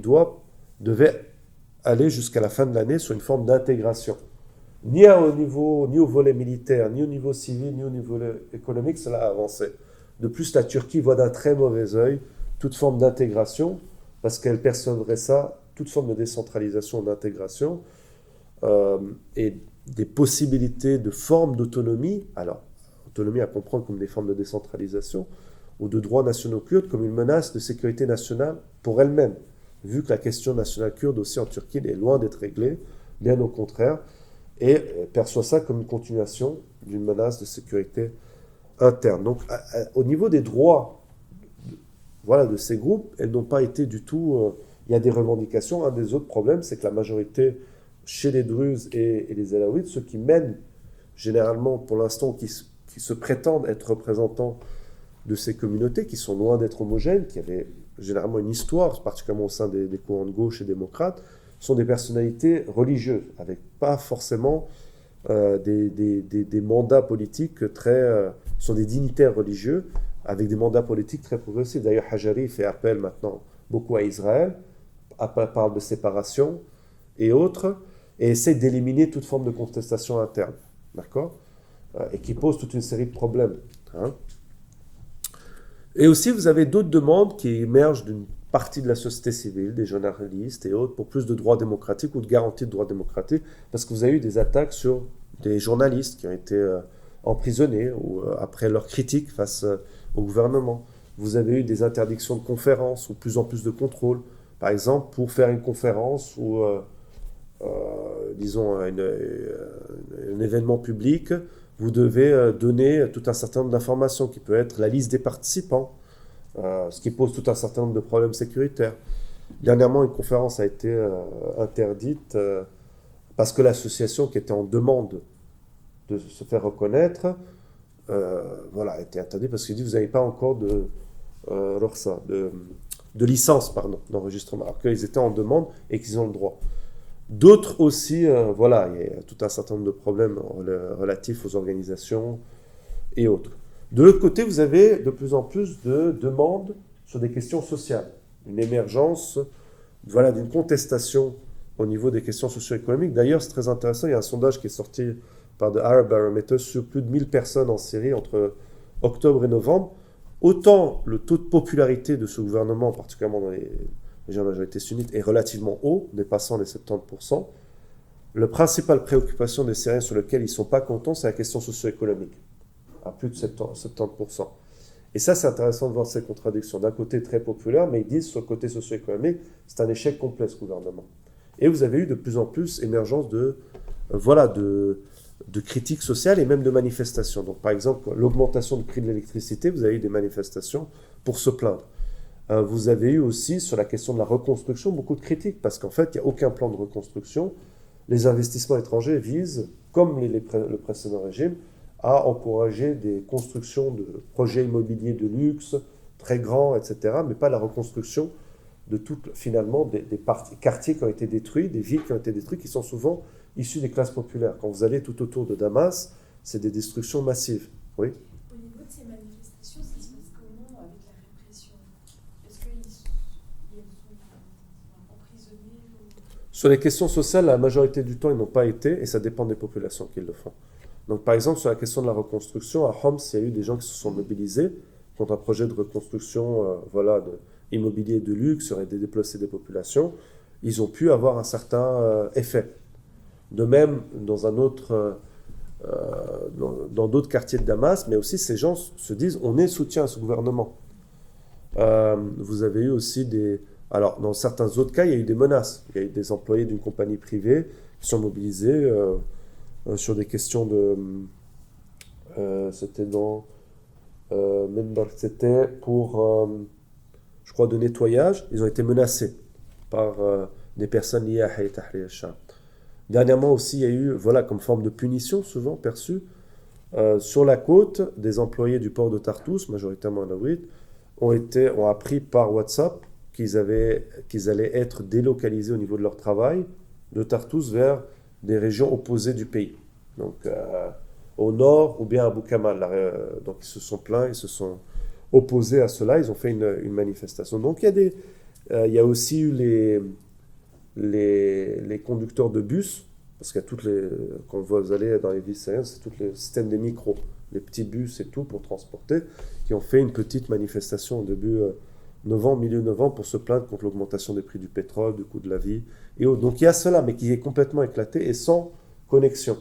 devait aller jusqu'à la fin de l'année sur une forme d'intégration. Ni au volet militaire, ni au niveau civil, ni au niveau économique, cela a avancé. De plus, la Turquie voit d'un très mauvais œil toute forme d'intégration, parce qu'elle percevrait ça, toute forme de décentralisation, d'intégration, et des possibilités de formes d'autonomie, alors, autonomie à comprendre comme des formes de décentralisation, ou de droits nationaux kurdes comme une menace de sécurité nationale pour elle-même, vu que la question nationale kurde aussi en Turquie est loin d'être réglée, bien au contraire, et perçoit ça comme une continuation d'une menace de sécurité interne. Donc, au niveau des droits de ces groupes, elles n'ont pas été du tout... il y a des revendications. Un des autres problèmes, c'est que la majorité, chez les Druzes et les Alaouites, ceux qui mènent généralement, pour l'instant, qui se prétendent être représentants de ces communautés, qui sont loin d'être homogènes, qui avaient généralement une histoire, particulièrement au sein des courants de gauche et démocrates, sont des personnalités religieuses, avec pas forcément des mandats politiques sont des dignitaires religieux avec des mandats politiques très progressifs. D'ailleurs, Hajari fait appel maintenant beaucoup à Israël, parle de séparation et autres, et essaie d'éliminer toute forme de contestation interne, d'accord, et qui pose toute une série de problèmes. Hein. Et aussi, vous avez d'autres demandes qui émergent d'une partie de la société civile, des journalistes et autres, pour plus de droits démocratiques ou de garantie de droits démocratiques, parce que vous avez eu des attaques sur des journalistes qui ont été emprisonnés ou après leurs critiques face au gouvernement. Vous avez eu des interdictions de conférences ou plus en plus de contrôles. Par exemple, pour faire une conférence ou, disons, un événement public, vous devez donner tout un certain nombre d'informations qui peut être la liste des participants, ce qui pose tout un certain nombre de problèmes sécuritaires. Dernièrement, une conférence a été interdite parce que l'association qui était en demande de se faire reconnaître, voilà, a été interdite parce qu'il dit vous n'avez pas encore de licence d'enregistrement, alors qu'ils étaient en demande et qu'ils ont le droit. D'autres aussi, voilà, il y a tout un certain nombre de problèmes relatifs aux organisations et autres. De l'autre côté, vous avez de plus en plus de demandes sur des questions sociales, une émergence, voilà, d'une contestation au niveau des questions socio-économiques. D'ailleurs, c'est très intéressant, il y a un sondage qui est sorti par The Arab Barometer sur plus de 1000 personnes en Syrie entre octobre et novembre. Autant le taux de popularité de ce gouvernement, particulièrement dans les régions de majorité sunnite, est relativement haut, dépassant les 70%. La principale préoccupation des Syriens sur laquelle ils ne sont pas contents, c'est la question socio-économique, à plus de 70%. Et ça, c'est intéressant de voir ces contradictions. D'un côté, très populaire, mais ils disent sur le côté socio-économique, c'est un échec complet, ce gouvernement. Et vous avez eu de plus en plus émergence de critiques sociales et même de manifestations. Donc, par exemple, l'augmentation du prix de l'électricité, vous avez eu des manifestations pour se plaindre. Vous avez eu aussi, sur la question de la reconstruction, beaucoup de critiques, parce qu'en fait, il n'y a aucun plan de reconstruction. Les investissements étrangers visent, comme le précédent régime, à encourager des constructions de projets immobiliers de luxe, très grands, etc., mais pas la reconstruction de finalement, des quartiers qui ont été détruits, des villes qui ont été détruites, qui sont souvent issues des classes populaires. Quand vous allez tout autour de Damas, c'est des destructions massives. Oui. Au niveau de ces manifestations, ça se passe comment avec la répression? Est-ce qu'ils sont emprisonnés Sur les questions sociales, la majorité du temps, ils n'ont pas été, et ça dépend des populations qui le font. Donc, par exemple, sur la question de la reconstruction, à Homs, il y a eu des gens qui se sont mobilisés contre un projet de reconstruction immobilier de luxe, aurait déplacé des populations. Ils ont pu avoir un certain effet. De même, dans d'autres quartiers de Damas, mais aussi ces gens se disent on est soutien à ce gouvernement. Vous avez eu aussi alors, dans certains autres cas, il y a eu des menaces. Il y a eu des employés d'une compagnie privée qui sont mobilisés sur des questions c'était dans c'était pour je crois de nettoyage. Ils ont été menacés par des personnes liées à Hayat Tahrir al-Sham. Dernièrement aussi, il y a eu, voilà, comme forme de punition souvent perçue, sur la côte, des employés du port de Tartous, majoritairement alaouites, ont appris par WhatsApp qu'ils allaient être délocalisés au niveau de leur travail de Tartous vers des régions opposées du pays. Donc au nord ou bien à Boukamal. Donc ils se sont plaints, ils se sont opposés à cela, ils ont fait une manifestation. Donc il y a aussi eu les conducteurs de bus, parce qu'il y a quand vous allez dans les villes syriennes, c'est tout le système des micros, les petits bus et tout pour transporter, qui ont fait une petite manifestation au début novembre, milieu novembre, pour se plaindre contre l'augmentation des prix du pétrole, du coût de la vie et autres. Donc il y a cela, mais qui est complètement éclaté et sans connexion.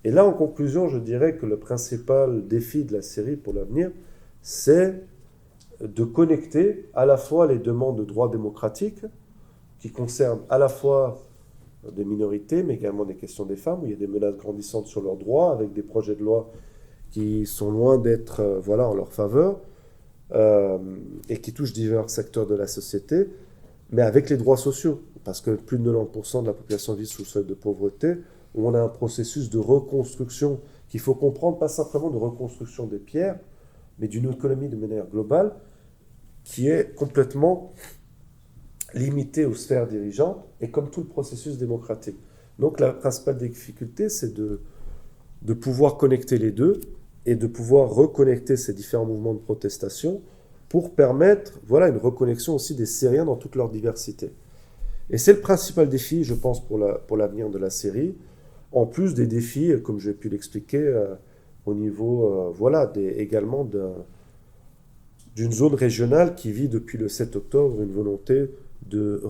Et là, en conclusion, je dirais que le principal défi de la Syrie pour l'avenir, c'est de connecter à la fois les demandes de droits démocratiques, qui concernent à la fois des minorités, mais également des questions des femmes, où il y a des menaces grandissantes sur leurs droits, avec des projets de loi qui sont loin d'être en leur faveur, et qui touchent divers secteurs de la société, mais avec les droits sociaux, parce que plus de 90% de la population vit sous le seuil de pauvreté, où on a un processus de reconstruction qu'il faut comprendre, pas simplement de reconstruction des pierres, mais d'une économie de manière globale, qui est complètement limitée aux sphères dirigeantes, et comme tout le processus démocratique. Donc la principale difficulté, c'est de pouvoir connecter les deux, et de pouvoir reconnecter ces différents mouvements de protestation pour permettre voilà, une reconnexion aussi des Syriens dans toute leur diversité. Et c'est le principal défi, je pense, pour l'avenir de la Syrie, en plus des défis, comme j'ai pu l'expliquer, au niveau voilà, également d'une zone régionale qui vit depuis le 7 octobre une volonté de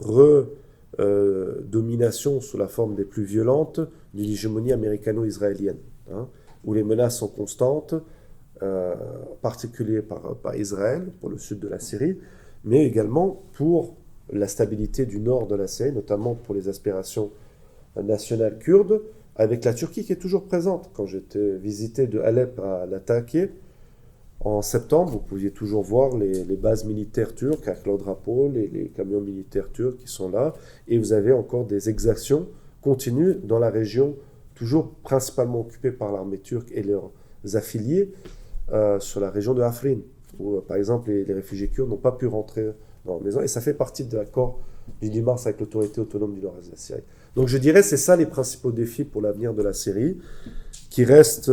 domination sous la forme des plus violentes d'une hégémonie américano-israélienne, hein, où les menaces sont constantes, en particulier par Israël, pour le sud de la Syrie, mais également pour la stabilité du nord de la Syrie, notamment pour les aspirations nationales kurdes, avec la Turquie qui est toujours présente. Quand j'étais visité de Alep à Latakia, en septembre, vous pouviez toujours voir les bases militaires turques avec leurs drapeaux, les camions militaires turcs qui sont là, et vous avez encore des exactions continues dans la région, toujours principalement occupée par l'armée turque et leurs affiliés, sur la région de Afrin, où par exemple les réfugiés kurdes n'ont pas pu rentrer dans leur maison, et ça fait partie de l'accord du 10 mars avec l'autorité autonome du nord-est de la Syrie. Donc je dirais c'est ça les principaux défis pour l'avenir de la Syrie, qui reste,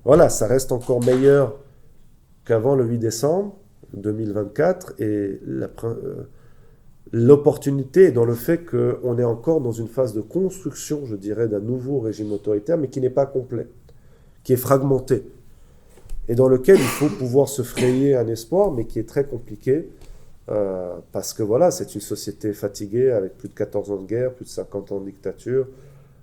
voilà, ça reste encore meilleur qu'avant le 8 décembre 2024, et l'opportunité est dans le fait qu'on est encore dans une phase de construction, je dirais, d'un nouveau régime autoritaire, mais qui n'est pas complet, qui est fragmenté, et dans lequel il faut pouvoir se frayer un espoir, mais qui est très compliqué, parce que voilà, c'est une société fatiguée, avec plus de 14 ans de guerre, plus de 50 ans de dictature,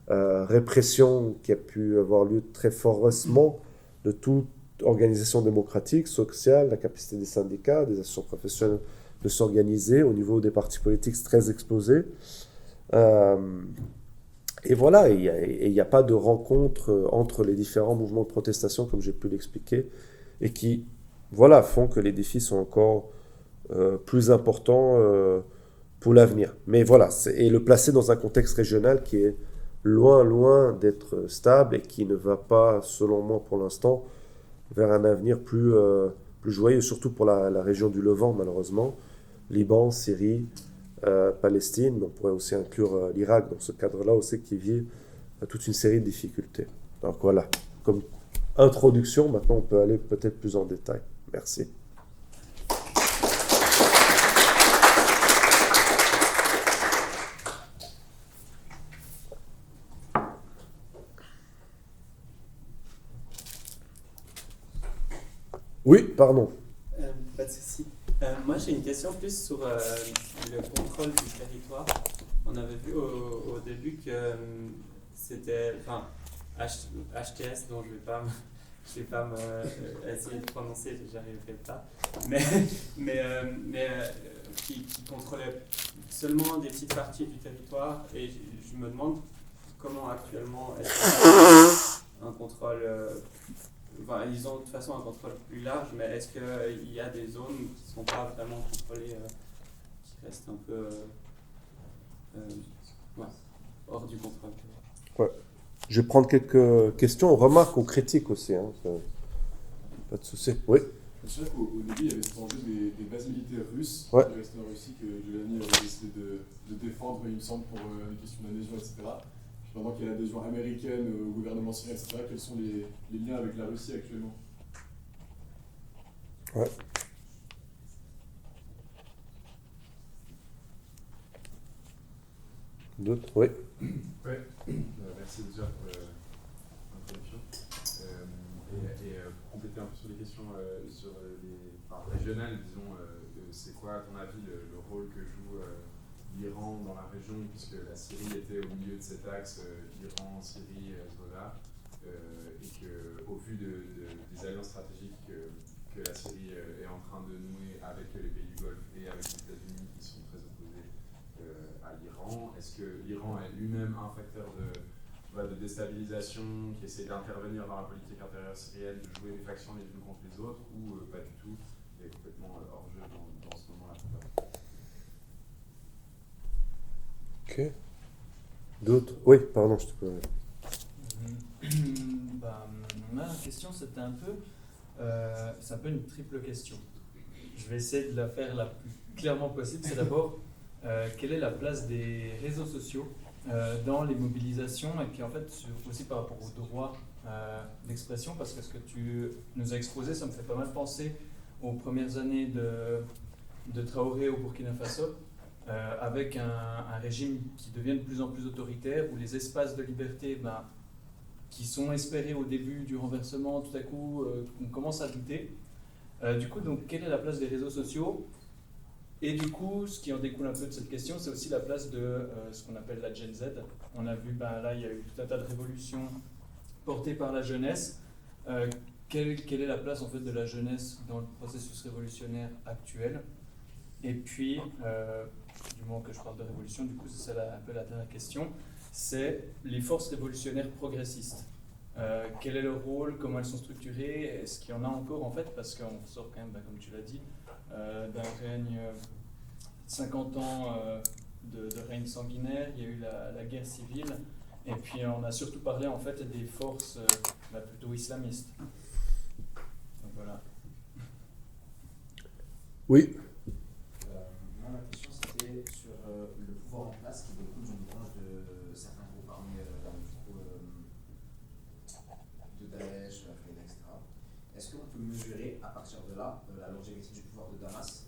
répression qui a pu avoir lieu très fortement de toute organisation démocratique, sociale, la capacité des syndicats, des associations professionnelles de s'organiser, au niveau des partis politiques très explosés. Et voilà, il n'y a pas de rencontre entre les différents mouvements de protestation, comme j'ai pu l'expliquer, et qui voilà, font que les défis sont encore plus importants pour l'avenir. Mais voilà, et le placer dans un contexte régional qui est loin d'être stable et qui ne va pas, selon moi pour l'instant, vers un avenir plus joyeux, surtout pour la région du Levant, malheureusement. Liban, Syrie, Palestine, mais on pourrait aussi inclure l'Irak dans ce cadre-là aussi, qui vit toute une série de difficultés. Donc voilà, comme introduction, maintenant on peut aller peut-être plus en détail. Merci. Oui, pardon. Pas de souci. Moi, j'ai une question plus sur le contrôle du territoire. On avait vu au début que c'était, enfin, HTS, dont je vais pas essayer de prononcer, j'arriverai pas, qui contrôlait seulement des petites parties du territoire, et je me demande comment actuellement est-ce un contrôle. Enfin, ils ont de toute façon un contrôle plus large, mais est-ce qu'il y a des zones qui ne sont pas vraiment contrôlées, qui restent un peu hors du contrôle? Ouais. Je vais prendre quelques questions, remarques ou critiques aussi. Hein. Pas de souci. Oui. Je sais qu'au début, il y avait cet enjeu des bases militaires russes, Ouais. qui restaient en Russie, que Giuliani avait décidé de défendre, il me semble, pour une question d'adhésion, etc. Pendant qu'il y a l'adhésion américaine au gouvernement syrien, etc., quels sont les liens avec la Russie actuellement? Ouais. D'autres? Oui. Oui, merci déjà pour l'introduction. Pour compléter un peu sur les questions sur régionales, disons, c'est quoi, à ton avis, le rôle que joue l'Iran dans la région, puisque la Syrie était au milieu de cet axe, Iran, Syrie, Hezbollah, et qu'au vu des alliances stratégiques que la Syrie est en train de nouer avec les pays du Golfe et avec les États-Unis qui sont très opposés à l'Iran, est-ce que l'Iran est lui-même un facteur de déstabilisation, qui essaie d'intervenir dans la politique intérieure syrienne, de jouer les factions les unes contre les autres, ou pas du tout, et est complètement hors jeu dans ce moment-là? Ok. D'autres? Oui, pardon, je te peux. Ma question, c'était c'est un peu une triple question. Je vais essayer de la faire la plus clairement possible. C'est d'abord, quelle est la place des réseaux sociaux dans les mobilisations et puis en fait aussi par rapport au droit d'expression, parce que ce que tu nous as exposé, ça me fait pas mal penser aux premières années de Traoré au Burkina Faso, avec un régime qui devient de plus en plus autoritaire, où les espaces de liberté qui sont espérés au début du renversement, tout à coup, on commence à douter. Du coup, donc, quelle est la place des réseaux sociaux? Et du coup, ce qui en découle un peu de cette question, c'est aussi la place de ce qu'on appelle la Gen Z. On a vu, là, il y a eu tout un tas de révolutions portées par la jeunesse. Quelle est la place en fait de la jeunesse dans le processus révolutionnaire actuel? Et puis, du moment que je parle de révolution, du coup, c'est ça un peu la dernière question, c'est les forces révolutionnaires progressistes. Quel est leur rôle? Comment elles sont structurées? Est-ce qu'il y en a encore en fait? Parce qu'on sort quand même, comme tu l'as dit, d'un règne 50 ans de règne sanguinaire, il y a eu la guerre civile, et puis on a surtout parlé en fait des forces plutôt islamistes. Donc voilà. Oui. Moi, ma question c'était sur le pouvoir en place qui découle d'une branche de certains groupes armés de Daesh, Al-Qaïda, etc. Est-ce qu'on peut mesurer à partir de là la longévité du pouvoir de Damas,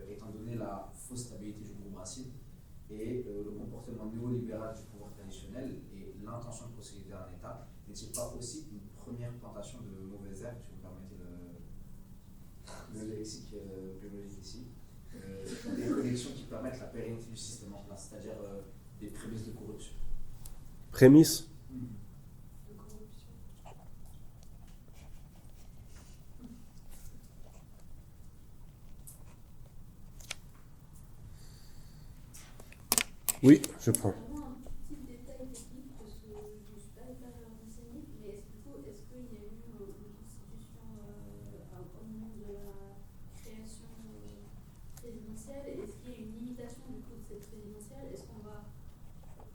étant donné la fausse stabilité du groupe Racine et le comportement néolibéral du pouvoir traditionnel et l'intention de posséder un État, n'est-il pas aussi une première plantation de mauvaises herbes, si vous me permettez le lexique biologique ici, des connexions qui permettent la pérennité du système en place, c'est-à-dire des prémices de corruption. Prémisse. De corruption. Oui, je prends. Vraiment un petit détail technique parce que je ne suis pas hyper renseignée, mais est-ce qu'il y a eu une constitution au moment de la création présidentielle? Est-ce qu'il y a une limitation du coup de cette présidentielle? Est-ce qu'on va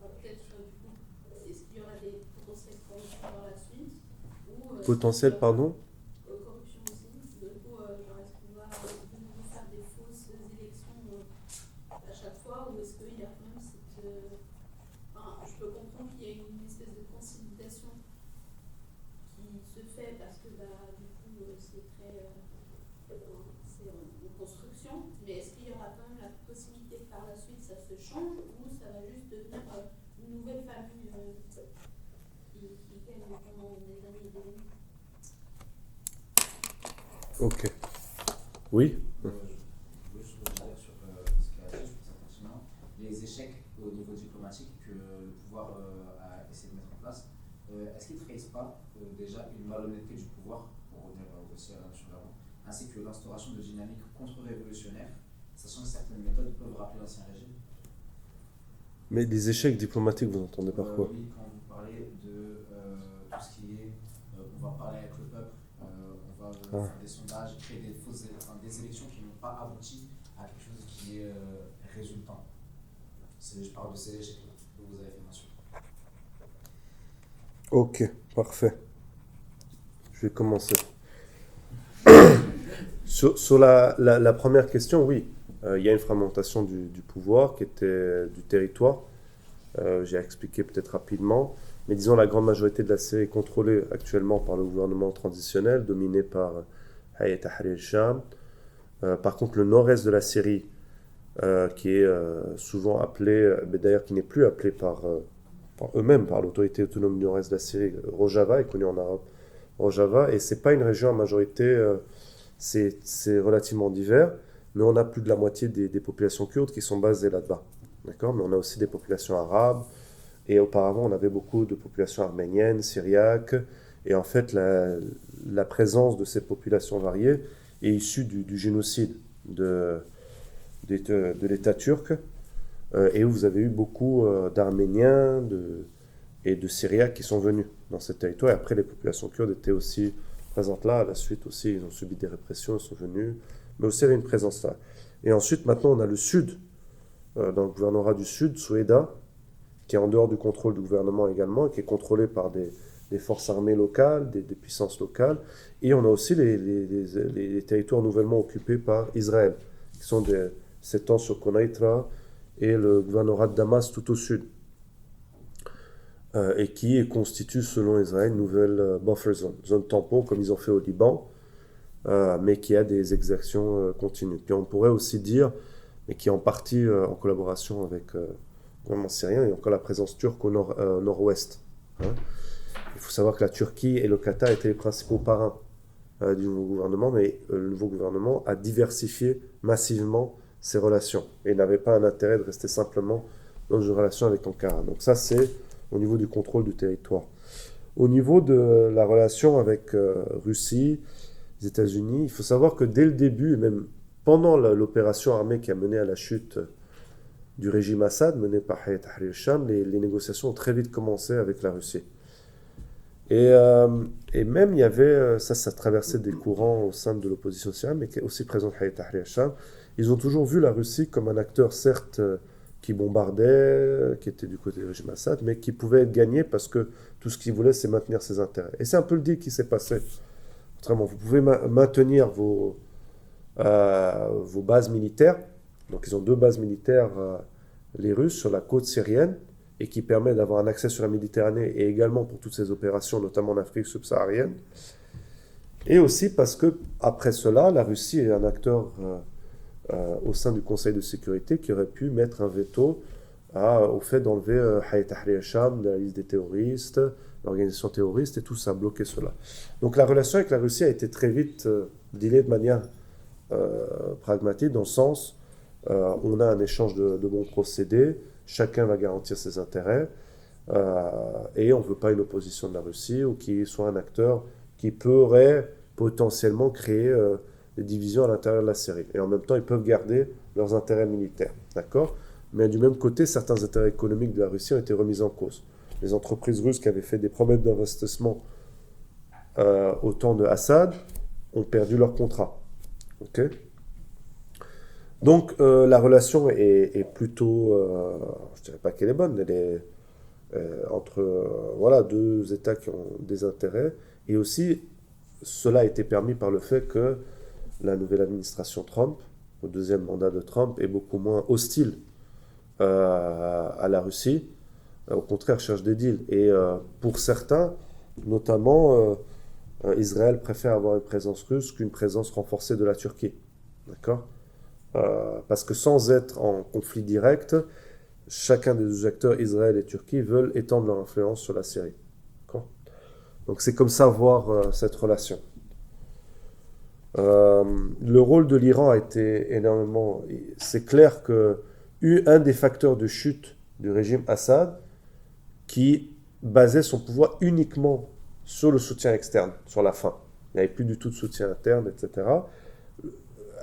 peut-être du coup, est-ce qu'il y aura des potentielles corruptions par la suite ou Potentiel, pardon? corruption aussi. Du coup, genre, est-ce qu'on va de nouveau faire des fausses élections à chaque fois ou est-ce qu'il y a quand même cette enfin, je peux comprendre qu'il y a une espèce de consolidation qui se fait parce que du coup c'est très c'est en construction, mais est-ce qu'il y aura quand même la possibilité que par la suite ça se change ou ça va juste devenir une nouvelle famille qui gagne pendant des années et des années? Ok. Oui. Je veux juste rebondir sur ce qu'a dit, je trouve ça pertinent. Les échecs au niveau diplomatique que le pouvoir a essayé de mettre en place, est-ce qu'ils ne trahissent pas déjà une malhonnêteté du pouvoir, pour revenir aussi à la notion d'avant, ainsi que l'instauration de dynamiques contre-révolutionnaires, sachant que certaines méthodes peuvent rappeler l'ancien régime? Mais des échecs diplomatiques, vous entendez par quoi? Oui, quand vous parlez de tout ce qui est on va parler avec le peuple, on va faire des sondages, créer des élections qui n'ont pas abouti à quelque chose qui est résultant. Je parle de ces échecs-là que vous avez fait mention. Ok, parfait. Je vais commencer. Sur la première question, oui. Il y a une fragmentation du pouvoir qui était du territoire. J'ai expliqué peut-être rapidement. Mais disons, la grande majorité de la Syrie est contrôlée actuellement par le gouvernement transitionnel, dominé par Hayat Tahrir al-Sham. Par contre, le nord-est de la Syrie, qui est souvent appelé, mais d'ailleurs qui n'est plus appelé par eux-mêmes, par l'autorité autonome du nord-est de la Syrie, Rojava, est connu en arabe Rojava, et c'est pas une région à majorité, c'est relativement divers, mais on a plus de la moitié des populations kurdes qui sont basées là-bas, d'accord? Mais on a aussi des populations arabes, et auparavant on avait beaucoup de populations arméniennes, syriaques, et en fait la présence de ces populations variées est issue du génocide de l'État turc, et où vous avez eu beaucoup d'Arméniens et de Syriaques qui sont venus dans ce territoire. Et après, les populations kurdes étaient aussi présentes là. À la suite aussi, ils ont subi des répressions, ils sont venus. Mais aussi, il y avait une présence là. Et ensuite, maintenant, on a le sud, dans le gouvernorat du sud, Soueda, qui est en dehors du contrôle du gouvernement également, et qui est contrôlé par des forces armées locales, des puissances locales. Et on a aussi les territoires nouvellement occupés par Israël, qui sont s'étendent sur Konaïtra et le gouvernorat de Damas tout au sud. et qui constitue, selon Israël, une nouvelle buffer zone tampon, comme ils ont fait au Liban, mais qui a des exactions continues. Puis on pourrait aussi dire, mais qui est en partie en collaboration avec le gouvernement syrien, et encore la présence turque au nord-ouest. Hein. Il faut savoir que la Turquie et le Qatar étaient les principaux parrains du nouveau gouvernement, mais le nouveau gouvernement a diversifié massivement ses relations et n'avait pas un intérêt de rester simplement dans une relation avec Ankara. Donc ça, c'est au niveau du contrôle du territoire. Au niveau de la relation avec Russie, les États-Unis, il faut savoir que dès le début, et même pendant l'opération armée qui a mené à la chute du régime Assad, menée par Hayat Tahrir al-Sham, les négociations ont très vite commencé avec la Russie. Et même il y avait, ça traversait des courants au sein de l'opposition syrienne, mais qui est aussi présent Hayat Tahrir al-Sham. Ils ont toujours vu la Russie comme un acteur, certes, qui bombardait, qui était du côté du régime Assad, mais qui pouvait être gagné parce que tout ce qu'il voulait, c'est maintenir ses intérêts. Et c'est un peu le deal qui s'est passé. Autrement, vous pouvez maintenir vos bases militaires. Donc ils ont 2 bases militaires, les Russes, sur la côte syrienne, et qui permet d'avoir un accès sur la Méditerranée et également pour toutes ces opérations, notamment en Afrique subsaharienne. Et aussi parce que après cela, la Russie est un acteur au sein du Conseil de sécurité qui aurait pu mettre un veto au fait d'enlever Hayat Tahrir al-Sham de la liste des terroristes, l'organisation terroriste, et tout ça a bloqué cela. Donc la relation avec la Russie a été très vite dealée de manière pragmatique, dans le sens on a un échange de bons procédés, chacun va garantir ses intérêts, et on ne veut pas une opposition de la Russie ou qu'il soit un acteur qui pourrait potentiellement créer des divisions à l'intérieur de la Syrie. Et en même temps, ils peuvent garder leurs intérêts militaires. D'accord ? Mais du même côté, certains intérêts économiques de la Russie ont été remis en cause. Les entreprises russes qui avaient fait des promesses d'investissement au temps de Assad ont perdu leur contrat. Ok ? Donc la relation est plutôt, je ne dirais pas qu'elle est bonne, elle est entre voilà, 2 États qui ont des intérêts. Et aussi, cela a été permis par le fait que la nouvelle administration Trump, au 2e mandat de Trump, est beaucoup moins hostile à la Russie. Au contraire, cherche des deals. Et pour certains, notamment, Israël préfère avoir une présence russe qu'une présence renforcée de la Turquie. D'accord ? Parce que sans être en conflit direct, chacun des 2 acteurs, Israël et Turquie, veulent étendre leur influence sur la Syrie. D'accord ? Donc c'est comme ça voir cette relation. Le rôle de l'Iran a été énormément... C'est clair que un des facteurs de chute du régime Assad, qui basait son pouvoir uniquement sur le soutien externe, sur la faim. Il n'y avait plus du tout de soutien interne, etc.,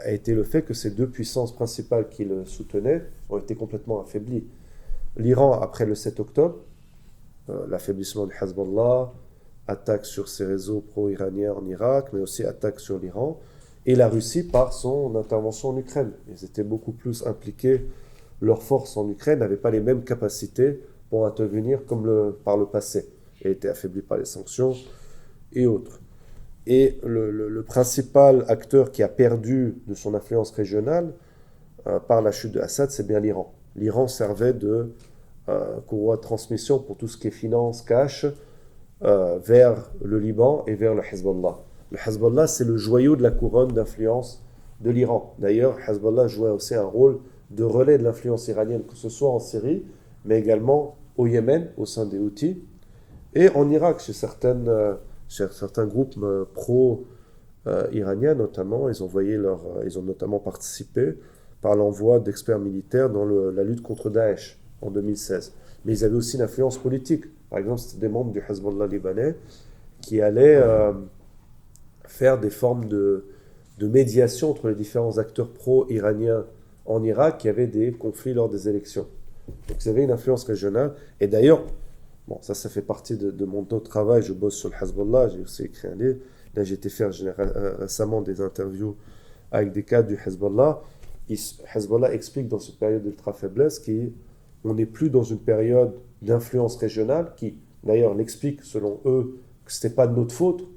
a été le fait que ces 2 puissances principales qui le soutenaient ont été complètement affaiblies. L'Iran, après le 7 octobre, l'affaiblissement du Hezbollah, attaque sur ses réseaux pro-iraniens en Irak, mais aussi attaque sur l'Iran, et la Russie par son intervention en Ukraine. Ils étaient beaucoup plus impliqués, leurs forces en Ukraine n'avaient pas les mêmes capacités pour intervenir comme par le passé, et étaient affaiblies par les sanctions et autres. Et le principal acteur qui a perdu de son influence régionale par la chute de Assad, c'est bien l'Iran. L'Iran servait de courroie de transmission pour tout ce qui est finance, cash, vers le Liban et vers le Hezbollah. Le Hezbollah, c'est le joyau de la couronne d'influence de l'Iran. D'ailleurs, Hezbollah jouait aussi un rôle de relais de l'influence iranienne, que ce soit en Syrie, mais également au Yémen, au sein des Houthis, et en Irak, chez certains groupes pro-iraniens notamment. Ils ont notamment participé par l'envoi d'experts militaires dans la lutte contre Daesh en 2016. Mais ils avaient aussi une influence politique. Par exemple, c'était des membres du Hezbollah libanais qui allaient faire des formes de médiation entre les différents acteurs pro-iraniens en Irak qui avaient des conflits lors des élections. Donc ils avaient une influence régionale. Et d'ailleurs, bon, ça fait partie de mon autre travail. Je bosse sur le Hezbollah, j'ai aussi écrit un livre. Là, j'ai été faire récemment des interviews avec des cadres du Hezbollah. Hezbollah explique dans cette période d'ultra-faiblesse qu'on n'est plus dans une période d'influence régionale, qui d'ailleurs l'explique selon eux que ce n'était pas de notre faute.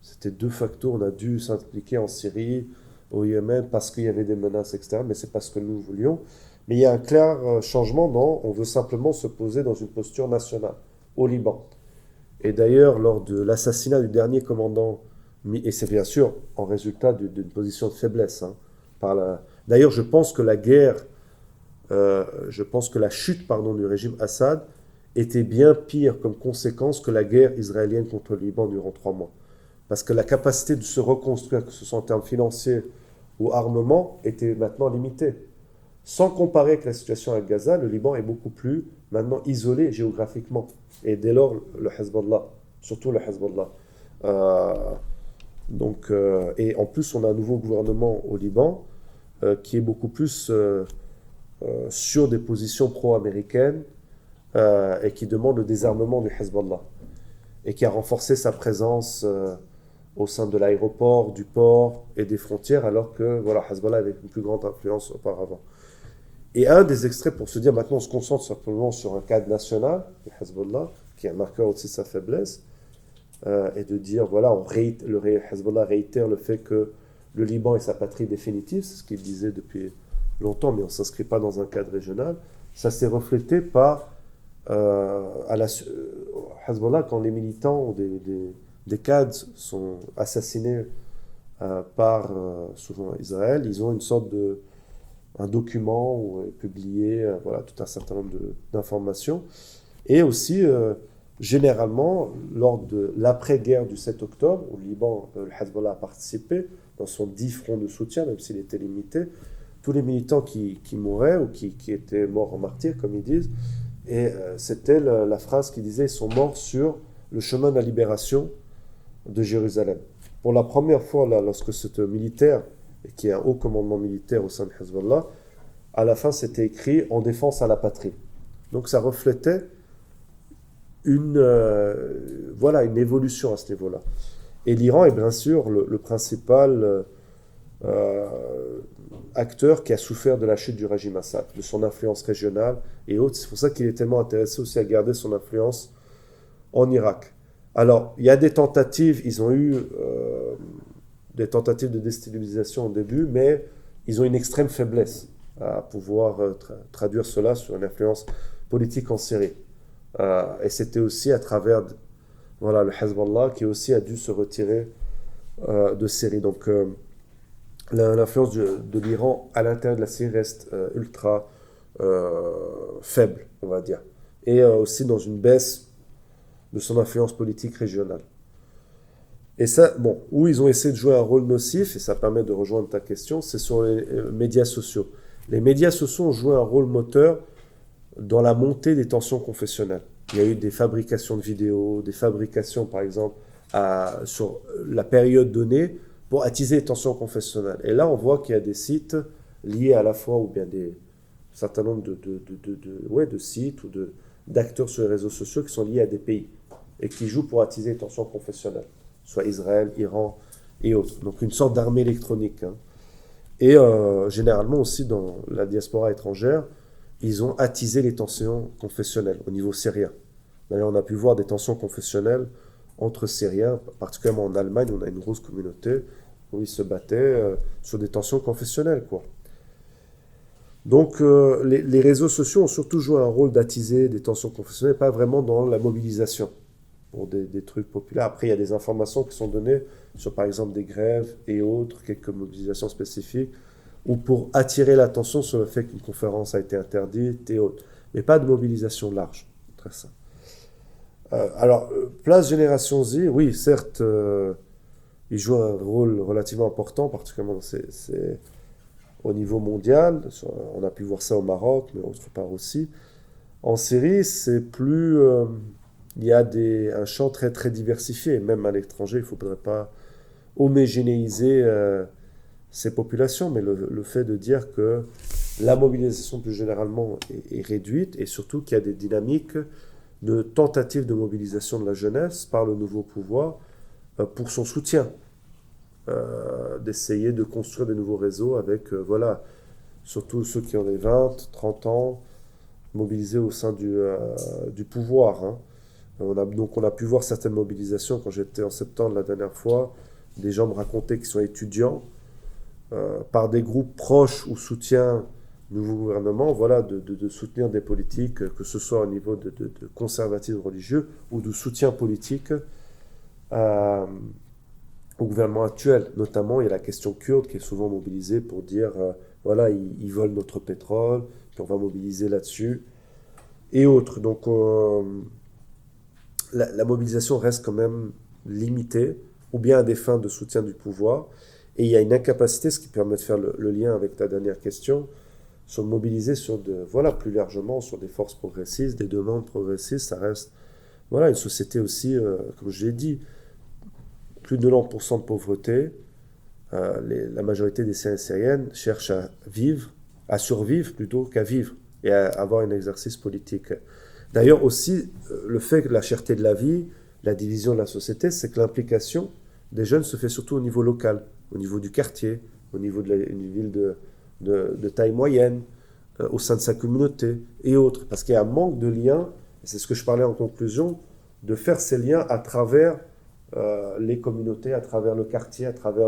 C'était 2 facteurs. On a dû s'impliquer en Syrie, au Yémen, parce qu'il y avait des menaces externes, mais c'est parce que nous voulions. Mais il y a un clair changement on veut simplement se poser dans une posture nationale. au Liban. Et d'ailleurs, lors de l'assassinat du dernier commandant, et c'est bien sûr en résultat d'une position de faiblesse, hein, d'ailleurs, je pense que la chute du régime Assad était bien pire comme conséquence que la guerre israélienne contre le Liban durant 3 mois. Parce que la capacité de se reconstruire, que ce soit en termes financiers ou armement, était maintenant limitée. Sans comparer avec la situation à Gaza, le Liban est beaucoup plus maintenant isolé géographiquement. Et dès lors, le Hezbollah, surtout le Hezbollah. Et en plus, on a un nouveau gouvernement au Liban qui est beaucoup plus sur des positions pro-américaines et qui demande le désarmement du Hezbollah et qui a renforcé sa présence au sein de l'aéroport, du port et des frontières, alors que voilà, Hezbollah avait une plus grande influence auparavant. Et un des extraits, pour se dire maintenant on se concentre simplement sur un cadre national, le Hezbollah, qui est un marqueur aussi de sa faiblesse, et de dire, voilà, le Hezbollah réitère le fait que le Liban est sa patrie définitive, c'est ce qu'il disait depuis longtemps, mais on ne s'inscrit pas dans un cadre régional. Ça s'est reflété par Hezbollah, quand les militants des cadres sont assassinés par souvent Israël, ils ont une sorte un document où est publié voilà, tout un certain nombre d'informations. Et aussi, généralement, lors de l'après-guerre du 7 octobre, où le Liban, le Hezbollah a participé dans son 10 fronts de soutien, même s'il était limité, tous les militants qui mouraient ou qui étaient morts en martyrs, comme ils disent, et c'était la phrase qui disait « Ils sont morts sur le chemin de la libération de Jérusalem ». Pour la première fois, là, lorsque ce militaire, et qui est un haut commandement militaire au sein de Hezbollah, à la fin, c'était écrit « En défense à la patrie ». Donc ça reflétait une évolution à ce niveau-là. Et l'Iran est bien sûr le principal acteur qui a souffert de la chute du régime Assad, de son influence régionale et autres. C'est pour ça qu'il est tellement intéressé aussi à garder son influence en Irak. Alors, il y a des tentatives, ils ont eu des tentatives de déstabilisation au début, mais ils ont une extrême faiblesse à pouvoir traduire cela sur une influence politique en Syrie. Et c'était aussi à travers le Hezbollah qui aussi a dû se retirer de Syrie. Donc l'influence de l'Iran à l'intérieur de la Syrie reste ultra faible, on va dire. Et aussi dans une baisse de son influence politique régionale. Et ça, où ils ont essayé de jouer un rôle nocif, et ça permet de rejoindre ta question, c'est sur les médias sociaux. Les médias sociaux ont joué un rôle moteur dans la montée des tensions confessionnelles. Il y a eu des fabrications de vidéos, des fabrications, par exemple, sur la période donnée, pour attiser les tensions confessionnelles. Et là, on voit qu'il y a des sites liés à la fois, ou bien un certain nombre de sites ou d'acteurs sur les réseaux sociaux qui sont liés à des pays et qui jouent pour attiser les tensions confessionnelles, soit Israël, Iran et autres. Donc une sorte d'armée électronique. Hein. Et généralement aussi dans la diaspora étrangère, ils ont attisé les tensions confessionnelles au niveau syrien. D'ailleurs, on a pu voir des tensions confessionnelles entre Syriens, particulièrement en Allemagne, on a une grosse communauté où ils se battaient sur des tensions confessionnelles, quoi. Donc, les réseaux sociaux ont surtout joué un rôle d'attiser des tensions confessionnelles, pas vraiment dans la mobilisation pour des trucs populaires. Après, il y a des informations qui sont données sur, par exemple, des grèves et autres, quelques mobilisations spécifiques, ou pour attirer l'attention sur le fait qu'une conférence a été interdite et autres. Mais pas de mobilisation large, très simple. Alors, Place Génération Z, oui, certes, il joue un rôle relativement important, particulièrement au niveau mondial. On a pu voir ça au Maroc, mais autre part aussi. En Syrie, c'est plus... il y a un champ très, très diversifié. Même à l'étranger, il ne faudrait pas homogénéiser ces populations, mais le fait de dire que la mobilisation plus généralement est réduite, et surtout qu'il y a des dynamiques de tentatives de mobilisation de la jeunesse par le nouveau pouvoir pour son soutien, d'essayer de construire de nouveaux réseaux avec, surtout ceux qui ont les 20, 30 ans, mobilisés au sein du pouvoir. Hein. On a pu voir certaines mobilisations quand j'étais en septembre la dernière fois. Des gens me racontaient qu'ils sont étudiants par des groupes proches ou soutiens nouveau gouvernement, voilà, de soutenir des politiques, que ce soit au niveau de conservatisme religieux ou de soutien politique au gouvernement actuel. Notamment, il y a la question kurde qui est souvent mobilisée pour dire, voilà, ils volent notre pétrole, puis on va mobiliser là-dessus, et autres. Donc, la mobilisation reste quand même limitée, ou bien à des fins de soutien du pouvoir, et il y a une incapacité, ce qui permet de faire le lien avec ta dernière question, sur mobiliser voilà, plus largement sur des forces progressistes, des demandes progressistes. Ça reste, voilà, une société aussi, comme je l'ai dit, plus de 90% de pauvreté. La majorité des Syriens et Syriennes cherchent à vivre, à survivre plutôt qu'à vivre et à avoir un exercice politique. D'ailleurs aussi, le fait que la cherté de la vie, la division de la société, c'est que l'implication des jeunes se fait surtout au niveau local, au niveau du quartier, au niveau d'une ville de taille moyenne, au sein de sa communauté et autres. Parce qu'il y a un manque de liens, et c'est ce que je parlais en conclusion, de faire ces liens à travers les communautés, à travers le quartier, à travers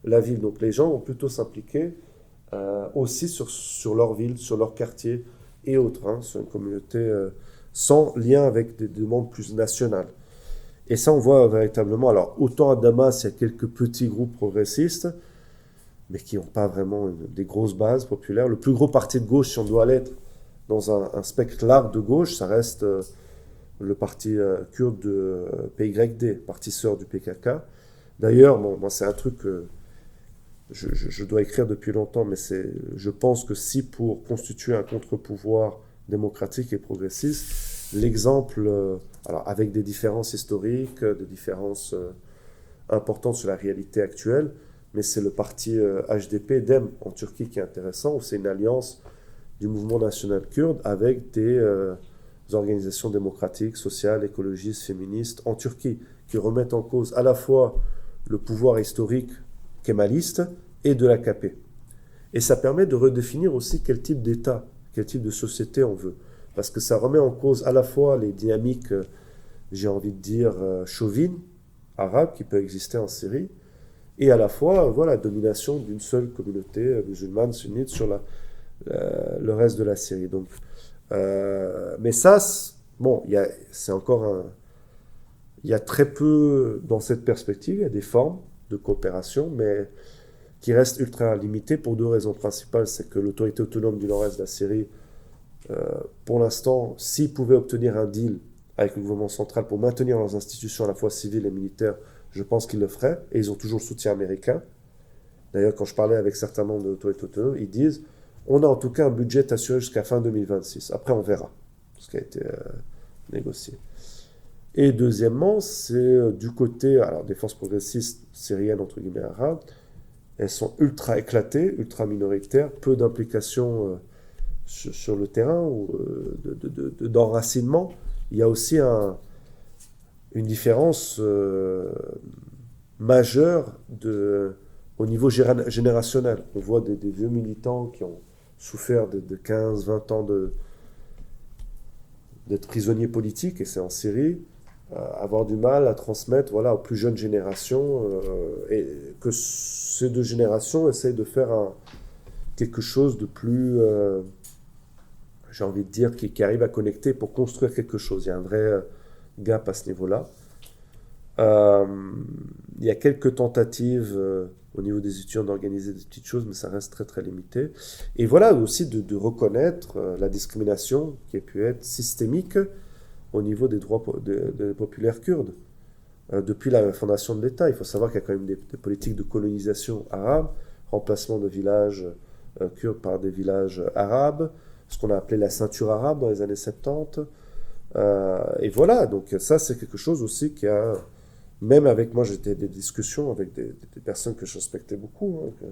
la ville. Donc les gens vont plutôt s'impliquer aussi sur leur ville, sur leur quartier et autres, hein, sur une communauté sans lien avec des demandes plus nationales. Et ça, on voit véritablement, alors autant à Damas, il y a quelques petits groupes progressistes, mais qui n'ont pas vraiment des grosses bases populaires. Le plus gros parti de gauche, si on doit l'être dans un spectre large de gauche, ça reste le parti kurde de PYD, parti sœur du PKK. D'ailleurs, moi, c'est un truc que je dois écrire depuis longtemps, mais je pense que si pour constituer un contre-pouvoir démocratique et progressiste, l'exemple, alors avec des différences historiques, des différences importantes sur la réalité actuelle, mais c'est le parti HDP, DEM, en Turquie, qui est intéressant, où c'est une alliance du mouvement national kurde avec des organisations démocratiques, sociales, écologistes, féministes en Turquie, qui remettent en cause à la fois le pouvoir historique kémaliste et de l'AKP. Et ça permet de redéfinir aussi quel type d'État, quel type de société on veut. Parce que ça remet en cause à la fois les dynamiques, j'ai envie de dire, chauvines, arabes, qui peuvent exister en Syrie, et à la fois voilà, la domination d'une seule communauté musulmane sunnite sur le reste de la Syrie. Donc, mais ça, bon, c'est encore il y a très peu dans cette perspective, il y a des formes de coopération, mais qui restent ultra limitées pour deux raisons principales. C'est que l'autorité autonome du nord-est de la Syrie, pour l'instant, s'ils pouvaient obtenir un deal avec le gouvernement central pour maintenir leurs institutions à la fois civiles et militaires, je pense qu'ils le feraient, et ils ont toujours le soutien américain. D'ailleurs, quand je parlais avec certains membres de l'autorité autonome, ils disent on a en tout cas un budget assuré jusqu'à fin 2026. Après, on verra ce qui a été négocié. Et deuxièmement, c'est du côté des forces progressistes syriennes, entre guillemets arabes, elles sont ultra éclatées, ultra minoritaires, peu d'implication sur le terrain ou d'enracinement. Il y a aussi une différence majeure au niveau générationnel. On voit des vieux militants qui ont souffert de 15-20 ans d'être prisonniers politiques, et c'est en Syrie, avoir du mal à transmettre aux plus jeunes générations, et que ces deux générations essayent de faire quelque chose de plus, j'ai envie de dire, qui arrive à connecter pour construire quelque chose. Il y a un vrai gap à ce niveau-là. Il y a quelques tentatives au niveau des étudiants d'organiser des petites choses, mais ça reste très très limité. Et voilà aussi de reconnaître la discrimination qui a pu être systémique au niveau des droits des populaires kurdes. Depuis la fondation de l'État, il faut savoir qu'il y a quand même des politiques de colonisation arabe, remplacement de villages kurdes par des villages arabes, ce qu'on a appelé la ceinture arabe dans les années 70. Et voilà, donc ça c'est quelque chose aussi qui a... Même avec moi, j'étais des discussions avec des personnes que je respectais beaucoup, hein,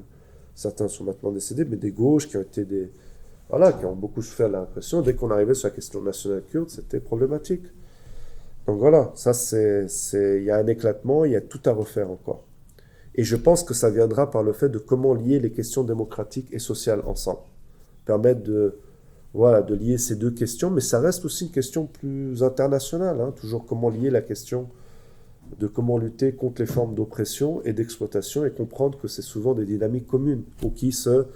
certains sont maintenant décédés, mais des gauches qui ont été qui ont beaucoup souffert de la répression. Dès qu'on arrivait sur la question nationale kurde, c'était problématique. Donc voilà, ça il y a un éclatement, il y a tout à refaire encore. Et je pense que ça viendra par le fait de comment lier les questions démocratiques et sociales ensemble. Permettre de lier ces deux questions, mais ça reste aussi une question plus internationale, hein, toujours comment lier la question de comment lutter contre les formes d'oppression et d'exploitation, et comprendre que c'est souvent des dynamiques communes ou qui se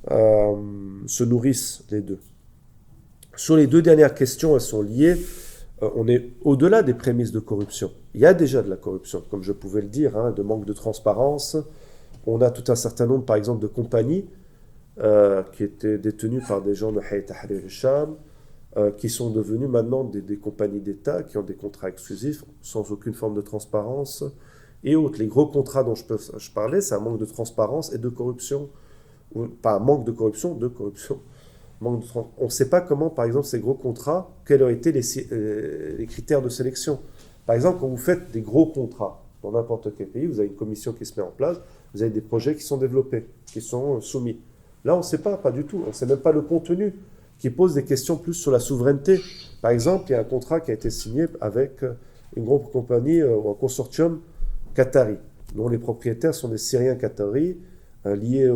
se nourrissent les deux. Sur les deux dernières questions, elles sont liées. On est au-delà des prémices de corruption. Il y a déjà de la corruption, comme je pouvais le dire, de manque de transparence. On a tout un certain nombre, par exemple, de compagnies qui étaient détenues par des gens de Hayat Tahrir al-Sham, qui sont devenues maintenant des compagnies d'État, qui ont des contrats exclusifs, sans aucune forme de transparence, et autres. Les gros contrats dont je parlais, c'est un manque de transparence et de corruption. Ou, pas un manque de corruption, de corruption. On ne sait pas comment, par exemple, ces gros contrats, quels ont été les critères de sélection. Par exemple, quand vous faites des gros contrats dans n'importe quel pays, vous avez une commission qui se met en place, vous avez des projets qui sont développés, qui sont soumis. Là, on ne sait pas du tout. On ne sait même pas le contenu, qui pose des questions plus sur la souveraineté. Par exemple, il y a un contrat qui a été signé avec une grande compagnie ou un consortium qatari, dont les propriétaires sont des Syriens qataris liés à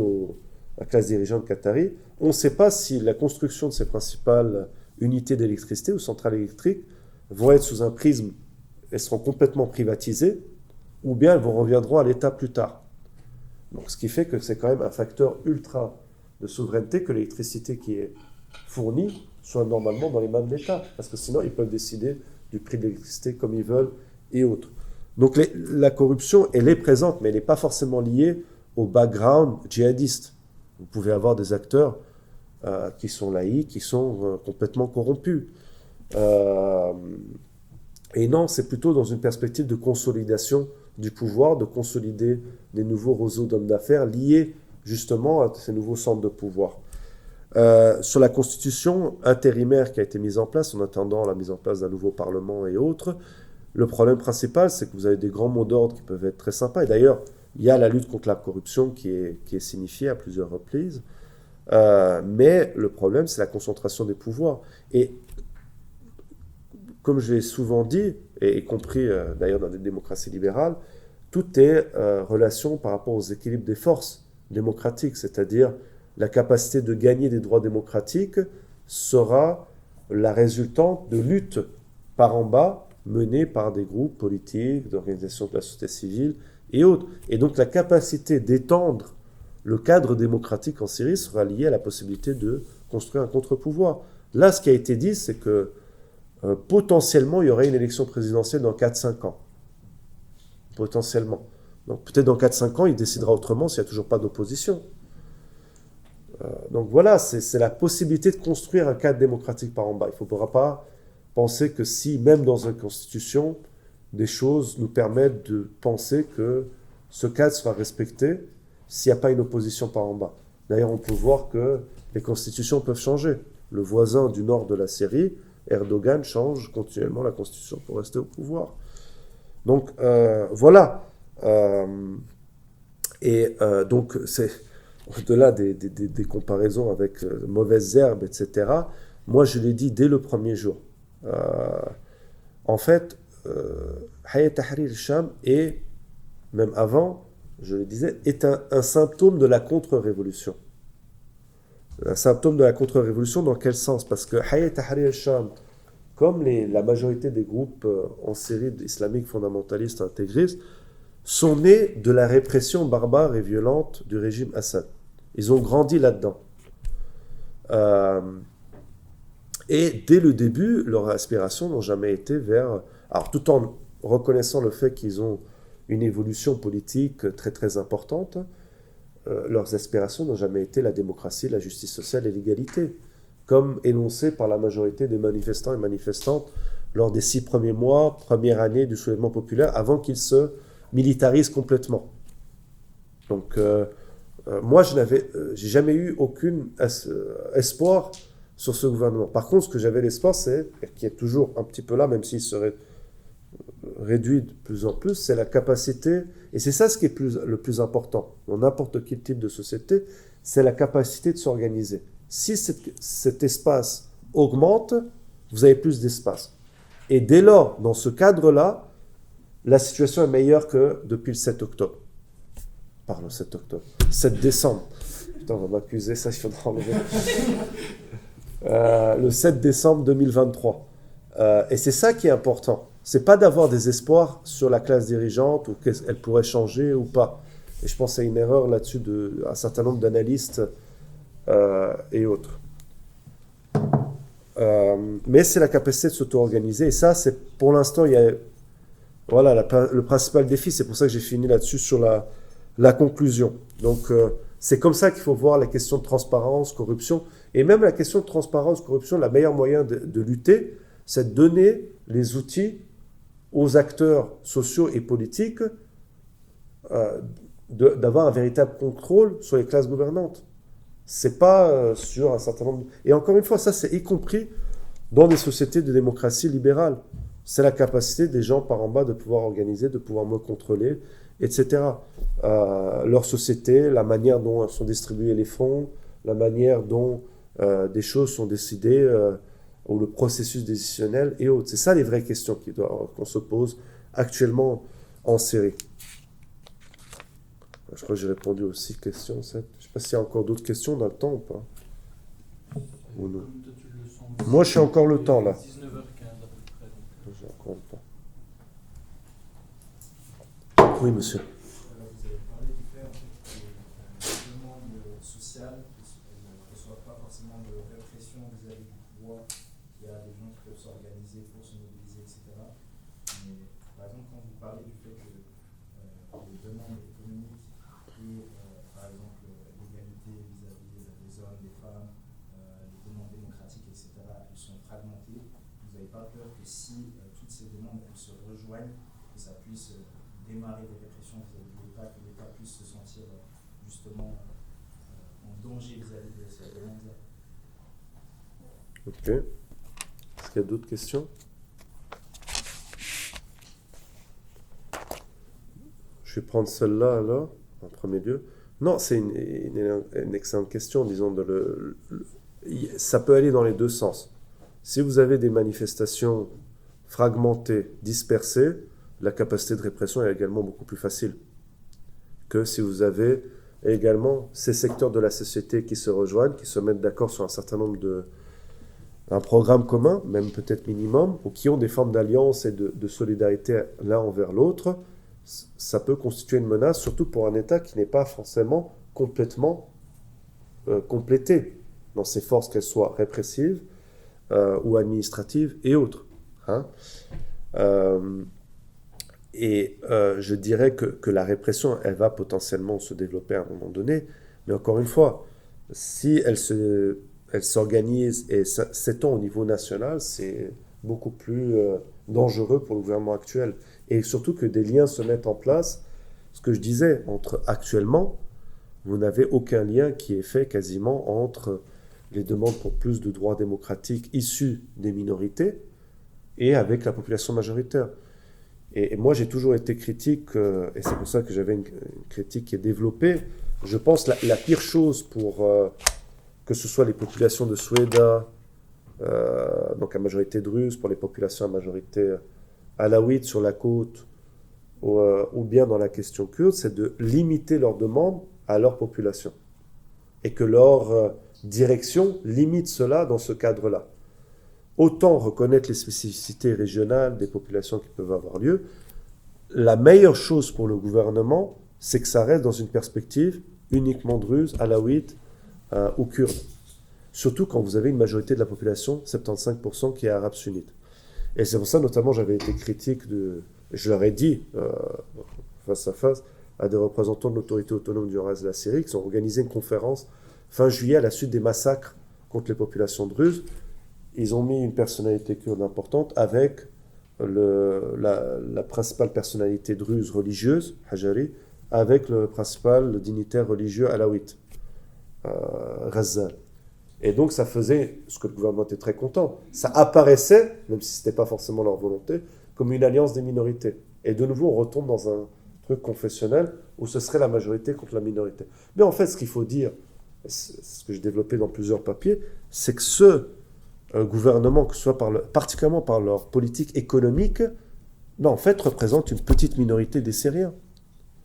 la classe dirigeante qatari. On ne sait pas si la construction de ces principales unités d'électricité ou centrales électriques vont être sous un prisme, elles seront complètement privatisées, ou bien elles reviendront à l'État plus tard. Donc, ce qui fait que c'est quand même un facteur ultra de souveraineté que l'électricité qui est fournie soit normalement dans les mains de l'État, parce que sinon ils peuvent décider du prix de l'électricité comme ils veulent et autres. Donc la corruption, elle est présente, mais elle n'est pas forcément liée au background djihadiste. Vous pouvez avoir des acteurs qui sont laïcs, qui sont complètement corrompus. Et non, c'est plutôt dans une perspective de consolidation du pouvoir, de consolider des nouveaux réseaux d'hommes d'affaires liés justement à ces nouveaux centres de pouvoir. Sur la constitution intérimaire qui a été mise en place, en attendant la mise en place d'un nouveau parlement et autres, le problème principal, c'est que vous avez des grands mots d'ordre qui peuvent être très sympas. Et d'ailleurs, il y a la lutte contre la corruption qui est signifiée à plusieurs reprises. Mais le problème, c'est la concentration des pouvoirs. Et comme je l'ai souvent dit, et compris d'ailleurs dans les démocraties libérales, tout est relation par rapport aux équilibres des forces démocratiques, c'est-à-dire la capacité de gagner des droits démocratiques sera la résultante de luttes par en bas menées par des groupes politiques, d'organisations de la société civile et autres. Et donc la capacité d'étendre le cadre démocratique en Syrie sera liée à la possibilité de construire un contre-pouvoir. Là, ce qui a été dit, c'est que potentiellement, il y aurait une élection présidentielle dans 4-5 ans. Potentiellement. Donc peut-être dans 4-5 ans, il décidera autrement s'il n'y a toujours pas d'opposition. Donc voilà, c'est la possibilité de construire un cadre démocratique par en bas. Il ne faudra pas penser que si, même dans une constitution, des choses nous permettent de penser que ce cadre sera respecté s'il n'y a pas une opposition par en bas. D'ailleurs, on peut voir que les constitutions peuvent changer. Le voisin du nord de la Syrie, Erdogan, change continuellement la constitution pour rester au pouvoir. Donc voilà. Donc c'est au-delà des comparaisons avec mauvaises herbes, etc. Moi, je l'ai dit dès le premier jour. En fait, Hayat Tahrir al-Sham est, même avant, je le disais, est un symptôme de la contre-révolution. Un symptôme de la contre-révolution dans quel sens? Parce que Hayat Tahrir al-Sham, comme la majorité des groupes en Syrie islamiques fondamentalistes intégristes, sont nés de la répression barbare et violente du régime Assad. Ils ont grandi là-dedans. Et dès le début, leurs aspirations n'ont jamais été vers... Alors, tout en reconnaissant le fait qu'ils ont une évolution politique très très importante, leurs aspirations n'ont jamais été la démocratie, la justice sociale et l'égalité, comme énoncé par la majorité des manifestants et manifestantes lors des 6 premiers mois, première année du soulèvement populaire, avant qu'ils se militarisent complètement. Donc, moi, j'ai jamais eu aucun espoir sur ce gouvernement. Par contre, ce que j'avais l'espoir, c'est, qui est toujours un petit peu là, même s'il serait réduit de plus en plus, c'est la capacité, et c'est ça ce qui est le plus important dans n'importe quel type de société, c'est la capacité de s'organiser. Si cet espace augmente, vous avez plus d'espace. Et dès lors, dans ce cadre-là, la situation est meilleure que depuis le 7 octobre. Pardon, 7 octobre. 7 décembre. Putain, on va m'accuser, ça, il faudra enlever. Le 7 décembre 2023. Et c'est ça qui est important. C'est pas d'avoir des espoirs sur la classe dirigeante ou qu'elle pourrait changer ou pas. Et je pense à une erreur là-dessus d'un certain nombre d'analystes et autres. Mais c'est la capacité de s'auto-organiser. Et ça, c'est pour l'instant, il y a, voilà, le principal défi. C'est pour ça que j'ai fini là-dessus sur la conclusion. Donc, c'est comme ça qu'il faut voir la question de transparence, corruption. Et même la question de transparence, corruption, le meilleur moyen de lutter, c'est de donner les outils aux acteurs sociaux et politiques d'avoir un véritable contrôle sur les classes gouvernantes. C'est pas sur un certain nombre... Et encore une fois, ça, c'est y compris dans des sociétés de démocratie libérale. C'est la capacité des gens par en bas de pouvoir organiser, de pouvoir mieux contrôler, etc. Leur société, la manière dont sont distribués les fonds, la manière dont des choses sont décidées, ou le processus décisionnel et autres. C'est ça les vraies questions qu'on se pose actuellement en série. Je crois que j'ai répondu aux 6 questions. Je ne sais pas s'il y a encore d'autres questions dans le temps ou pas. Ou non. Moi, j'ai encore le temps, là. 19h15 à peu près. J'ai encore le temps. Oui, monsieur. Vous avez parlé du fait en fait, que les demandes sociales ne reçoivent pas forcément de répression vis-à-vis du pouvoir. Il y a des gens qui peuvent s'organiser pour se mobiliser, etc. Mais par exemple, quand vous parlez du fait que les demandes économiques et par exemple l'égalité vis-à-vis des hommes, des femmes, les demandes démocratiques, etc., elles sont fragmentées, vous n'avez pas peur que si toutes ces demandes elles se rejoignent, que ça puisse démarrer des répressions vis-à-vis de l'État, que l'État puisse se sentir justement en danger vis-à-vis de ces demandes-là. Ok. Est-ce qu'il y a d'autres questions? Je vais prendre celle-là alors, en premier lieu. Non, c'est une excellente question, disons. Ça peut aller dans les deux sens. Si vous avez des manifestations fragmentées, dispersées, la capacité de répression est également beaucoup plus facile que si vous avez également ces secteurs de la société qui se rejoignent, qui se mettent d'accord sur un certain nombre un programme commun, même peut-être minimum, ou qui ont des formes d'alliance et de solidarité l'un envers l'autre. Ça peut constituer une menace, surtout pour un État qui n'est pas forcément complètement complété dans ses forces, qu'elles soient répressives ou administratives et autres. Hein. Je dirais que la répression, elle va potentiellement se développer à un moment donné, mais encore une fois, si elle s'organise et s'étend au niveau national, c'est beaucoup plus dangereux pour le gouvernement actuel. Et surtout que des liens se mettent en place. Ce que je disais, actuellement, vous n'avez aucun lien qui est fait quasiment entre les demandes pour plus de droits démocratiques issus des minorités et avec la population majoritaire. Et moi, j'ai toujours été critique, et c'est pour ça que j'avais une critique qui est développée. Je pense que la pire chose pour que ce soit les populations de Soueda, donc à majorité druze, pour les populations à majorité alaouite sur la côte, ou bien dans la question kurde, c'est de limiter leurs demandes à leur population. Et que leur direction limite cela dans ce cadre-là. Autant reconnaître les spécificités régionales des populations qui peuvent avoir lieu, la meilleure chose pour le gouvernement, c'est que ça reste dans une perspective uniquement druze, alaouite ou kurde. Surtout quand vous avez une majorité de la population, 75%, qui est arabe sunnite. Et c'est pour ça, notamment, j'avais été critique je leur ai dit, face à face, à des représentants de l'autorité autonome du Nord-Est de la Syrie, qui ont organisé une conférence fin juillet à la suite des massacres contre les populations druzes. Ils ont mis une personnalité kurde importante avec la principale personnalité druze religieuse, Hajari, avec le principal dignitaire religieux alaouite, Ghazal. Et donc ça faisait, ce que le gouvernement était très content, ça apparaissait, même si ce n'était pas forcément leur volonté, comme une alliance des minorités. Et de nouveau, on retombe dans un truc confessionnel où ce serait la majorité contre la minorité. Mais en fait, ce qu'il faut dire, ce que j'ai développé dans plusieurs papiers, c'est que ce gouvernement, que ce soit particulièrement par leur politique économique, en fait, représente une petite minorité des Syriens.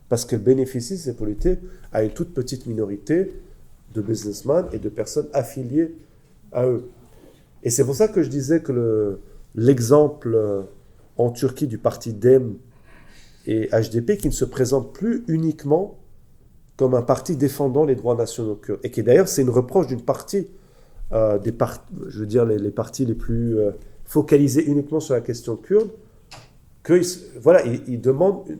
Parce qu'elle bénéficie, ces politiques, à une toute petite minorité de businessmen et de personnes affiliées à eux. Et c'est pour ça que je disais que l'exemple en Turquie du parti DEM et HDP, qui ne se présente plus uniquement comme un parti défendant les droits nationaux kurdes. Et qui d'ailleurs, c'est une reproche d'une partie, je veux dire les partis les plus focalisés uniquement sur la question kurde, ils demandent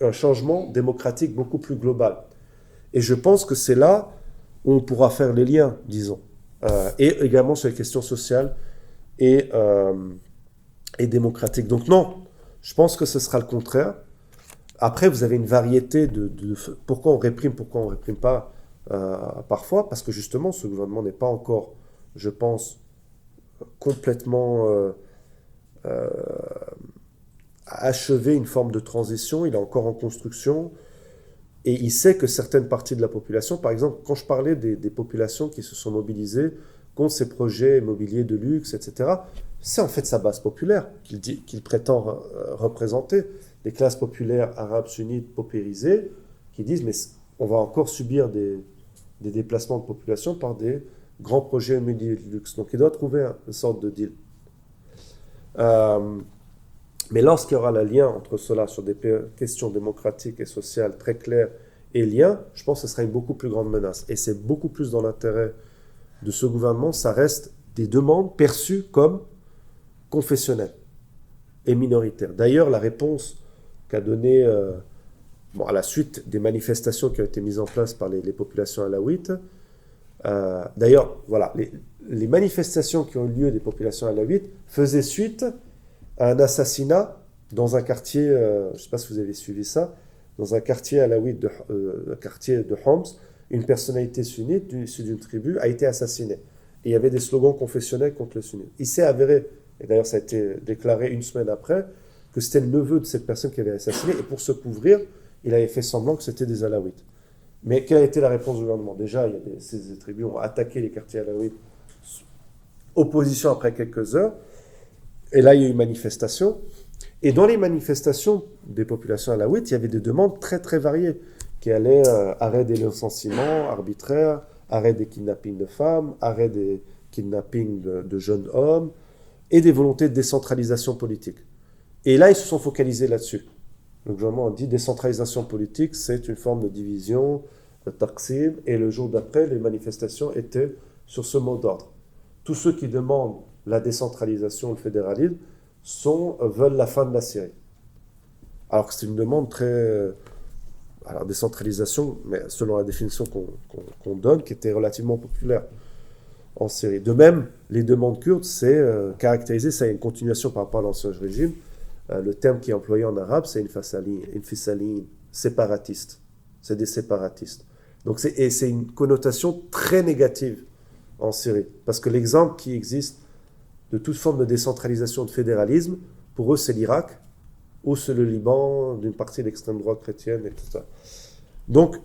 un changement démocratique beaucoup plus global. Et je pense que c'est là où on pourra faire les liens, disons, et également sur les questions sociales et démocratiques. Donc non, je pense que ce sera le contraire. Après, vous avez une variété de pourquoi on réprime pas parfois, parce que justement, ce gouvernement n'est pas encore, je pense, complètement achevé une forme de transition. Il est encore en construction. Et il sait que certaines parties de la population, par exemple, quand je parlais des populations qui se sont mobilisées contre ces projets immobiliers de luxe, etc., c'est en fait sa base populaire qu'il prétend représenter. Des classes populaires arabes sunnites paupérisées qui disent mais on va encore subir des déplacements de population par des grands projets immobiliers de luxe. Donc il doit trouver une sorte de deal. Mais lorsqu'il y aura le lien entre cela sur des questions démocratiques et sociales très claires et liens, je pense que ce sera une beaucoup plus grande menace. Et c'est beaucoup plus dans l'intérêt de ce gouvernement, ça reste des demandes perçues comme confessionnelles et minoritaires. D'ailleurs, la réponse qu'a donnée à la suite des manifestations qui ont été mises en place par les populations alaouites, d'ailleurs, voilà, les manifestations qui ont eu lieu des populations alaouites faisaient suite à un assassinat dans un quartier, je ne sais pas si vous avez suivi ça, dans un quartier alaouite, quartier de Homs, une personnalité sunnite issue d'une tribu a été assassinée. Et il y avait des slogans confessionnels contre le sunnisme. Il s'est avéré, et d'ailleurs ça a été déclaré une semaine après, que c'était le neveu de cette personne qui avait assassiné, et pour se couvrir, il avait fait semblant que c'était des alaouites. Mais quelle a été la réponse du gouvernement? Déjà, ces tribus ont attaqué les quartiers alaouites, opposition après quelques heures, et là il y a eu une manifestation. Et dans les manifestations des populations alaouites, il y avait des demandes très très variées, qui allaient arrêt des licenciements arbitraires, arrêt des kidnappings de femmes, arrêt des kidnappings de jeunes hommes, et des volontés de décentralisation politique. Et là, ils se sont focalisés là-dessus. Le gouvernement a dit décentralisation politique, c'est une forme de division, de taqsim, et le jour d'après, les manifestations étaient sur ce mot d'ordre. Tous ceux qui demandent la décentralisation, le fédéralisme, veulent la fin de la Syrie. Alors que c'est une demande très... alors décentralisation, mais selon la définition qu'on donne, qui était relativement populaire en Syrie. De même, les demandes kurdes, c'est caractérisé, ça y a une continuation par rapport à l'ancien régime. Le terme qui est employé en arabe, c'est une fisaline, séparatiste. C'est des séparatistes. Donc c'est une connotation très négative en Syrie. Parce que l'exemple qui existe de toute forme de décentralisation, de fédéralisme, pour eux, c'est l'Irak, ou c'est le Liban, d'une partie de l'extrême droite chrétienne, et tout ça. Donc,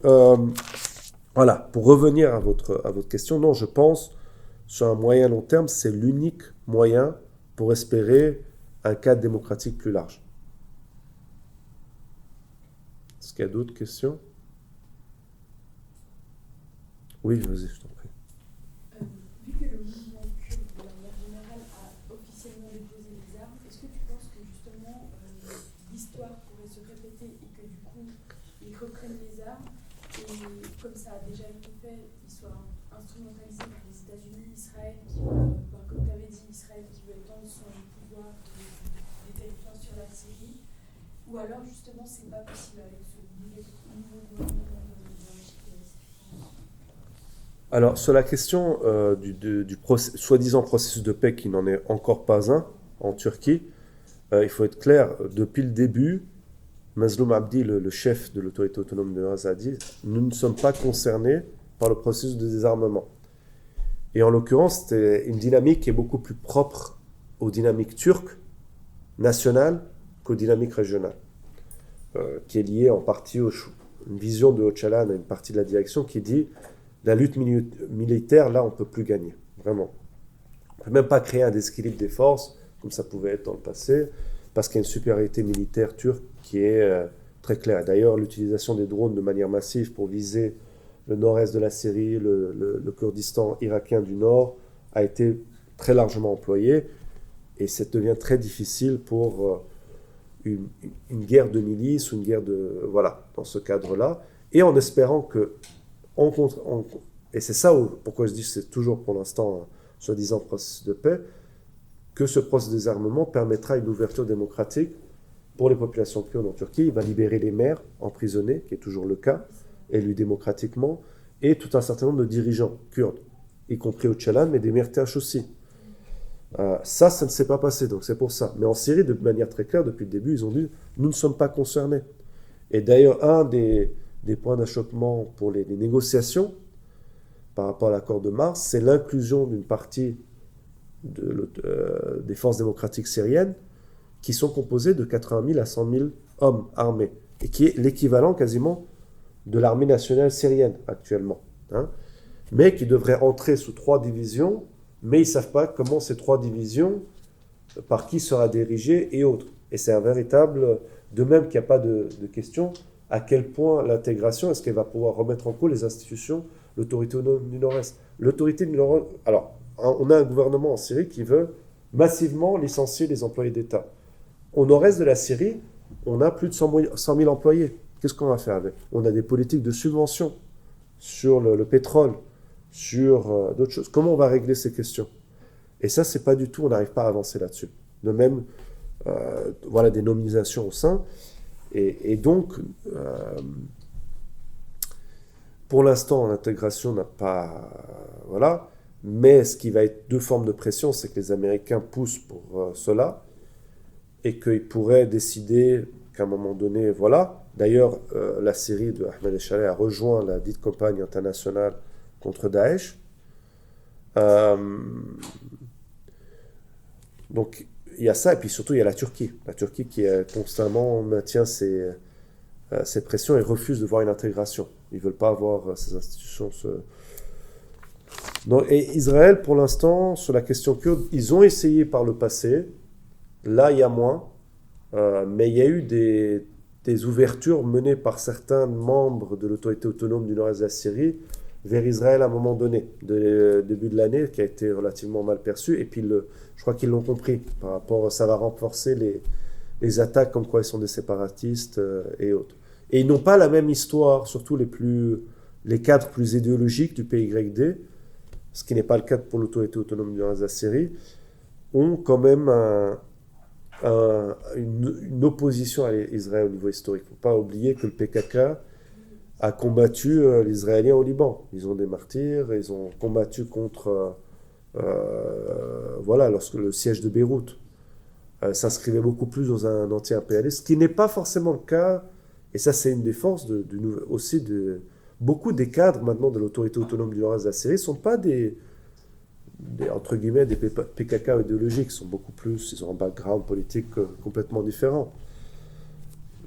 voilà, pour revenir à votre question, non, je pense, sur un moyen long terme, c'est l'unique moyen pour espérer un cadre démocratique plus large. Est-ce qu'il y a d'autres questions? Oui, vas-y, je t'en prie. Vu que le mouvement kurde, de manière générale, a officiellement déposé les armes, est-ce que tu penses que justement l'histoire pourrait se répéter et que du coup ils reprennent les armes et comme ça a déjà été fait, ils soient instrumentalisés par les États-Unis, Israël, qui comme tu avais dit, Israël qui veut étendre son pouvoir des territoires sur la Syrie, ou alors justement c'est pas possible avec ce nouveau gouvernement de Alors, sur la question du soi-disant processus de paix qui n'en est encore pas un en Turquie, il faut être clair, depuis le début, Mazloum Abdi, le chef de l'autorité autonome de Iran, a dit « Nous ne sommes pas concernés par le processus de désarmement ». Et en l'occurrence, c'était une dynamique qui est beaucoup plus propre aux dynamiques turques, nationales, qu'aux dynamiques régionales, qui est liée en partie à une vision de Öcalan, à une partie de la direction qui dit la lutte militaire, là, on ne peut plus gagner, vraiment. On ne peut même pas créer un déséquilibre des forces, comme ça pouvait être dans le passé, parce qu'il y a une supériorité militaire turque qui est très claire. D'ailleurs, l'utilisation des drones de manière massive pour viser le nord-est de la Syrie, le Kurdistan irakien du nord, a été très largement employée, et ça devient très difficile pour une guerre de milices ou une guerre de... Voilà, dans ce cadre-là. et en espérant que, et c'est ça pourquoi je dis que c'est toujours pour l'instant un soi-disant processus de paix, que ce processus de désarmement permettra une ouverture démocratique pour les populations kurdes en Turquie. Il va libérer les maires emprisonnés, qui est toujours le cas, élus démocratiquement, et tout un certain nombre de dirigeants kurdes, y compris Öcalan, mais des Mertash aussi. Ça ne s'est pas passé, donc c'est pour ça. Mais en Syrie, de manière très claire, depuis le début, ils ont dit « nous ne sommes pas concernés ». Et d'ailleurs, un des points d'achoppement pour les négociations par rapport à l'accord de mars, c'est l'inclusion d'une partie des forces démocratiques syriennes qui sont composées de 80 000 à 100 000 hommes armés, et qui est l'équivalent quasiment de l'armée nationale syrienne actuellement, hein, mais qui devrait entrer sous 3 divisions, mais ils ne savent pas comment ces 3 divisions, par qui sera dirigée et autres. Et c'est un véritable, de même qu'il n'y a pas de question, à quel point l'intégration, est-ce qu'elle va pouvoir remettre en cause les institutions, l'autorité autonome du Nord-Est. L'autorité du Nord-Est, alors, on a un gouvernement en Syrie qui veut massivement licencier les employés d'État. Au nord-est de la Syrie, on a plus de 100 000 employés. Qu'est-ce qu'on va faire avec? On a des politiques de subvention sur le pétrole, sur d'autres choses. Comment on va régler ces questions? Et ça, c'est pas du tout, on n'arrive pas à avancer là-dessus. De même, voilà, des nominations au sein. Et donc, pour l'instant, l'intégration n'a pas... voilà. Mais ce qui va être 2 formes de pression, c'est que les Américains poussent pour cela, et qu'ils pourraient décider qu'à un moment donné, voilà. D'ailleurs, la Syrie de Ahmed Echaleh a rejoint la dite campagne internationale contre Daesh. Donc, il y a ça, et puis surtout, il y a la Turquie. La Turquie qui constamment maintient ses pressions et refuse de voir une intégration. Ils ne veulent pas avoir ces institutions. Non, et Israël, pour l'instant, sur la question kurde, ils ont essayé par le passé. Là, il y a moins. Mais il y a eu des ouvertures menées par certains membres de l'autorité autonome du nord-est de la Syrie vers Israël à un moment donné, début de l'année, qui a été relativement mal perçu. Et puis, je crois qu'ils l'ont compris. Par rapport, ça va renforcer les attaques comme quoi ils sont des séparatistes et autres. Et ils n'ont pas la même histoire, surtout les cadres plus idéologiques du PYD, ce qui n'est pas le cas pour l'autorité autonome du nord-est de la Syrie, ont quand même une opposition à Israël au niveau historique. Il ne faut pas oublier que le PKK a combattu les Israéliens au Liban. Ils ont des martyrs, ils ont combattu contre, voilà, lorsque le siège de Beyrouth s'inscrivait beaucoup plus dans un anti-impérialisme, ce qui n'est pas forcément le cas, et ça c'est une des forces aussi de beaucoup des cadres maintenant de l'autorité autonome du nord-est de la Syrie ne sont pas entre guillemets, des PKK idéologiques, sont beaucoup plus, ils ont un background politique complètement différent.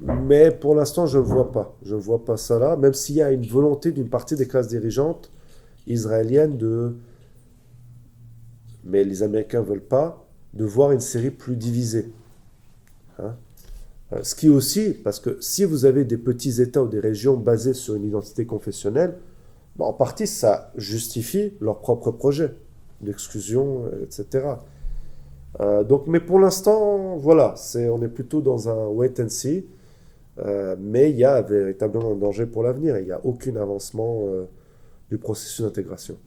Mais pour l'instant, je ne vois pas ça là, même s'il y a une volonté d'une partie des classes dirigeantes israéliennes mais les Américains ne veulent pas, de voir une Syrie plus divisée. Hein? Ce qui aussi, parce que si vous avez des petits États ou des régions basées sur une identité confessionnelle, en partie, ça justifie leur propre projet d'exclusion, etc. Donc, mais pour l'instant, voilà, on est plutôt dans un wait and see, mais il y a véritablement un danger pour l'avenir. Il n'y a aucun avancement du processus d'intégration.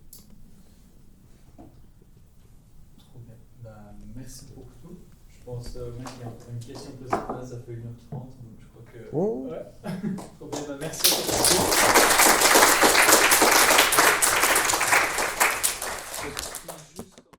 Trop bien. Merci pour tout. Je pense qu'il y a une question posée, là, ça fait 1h30, donc je crois que... Oh. Ouais. Trop bien, merci.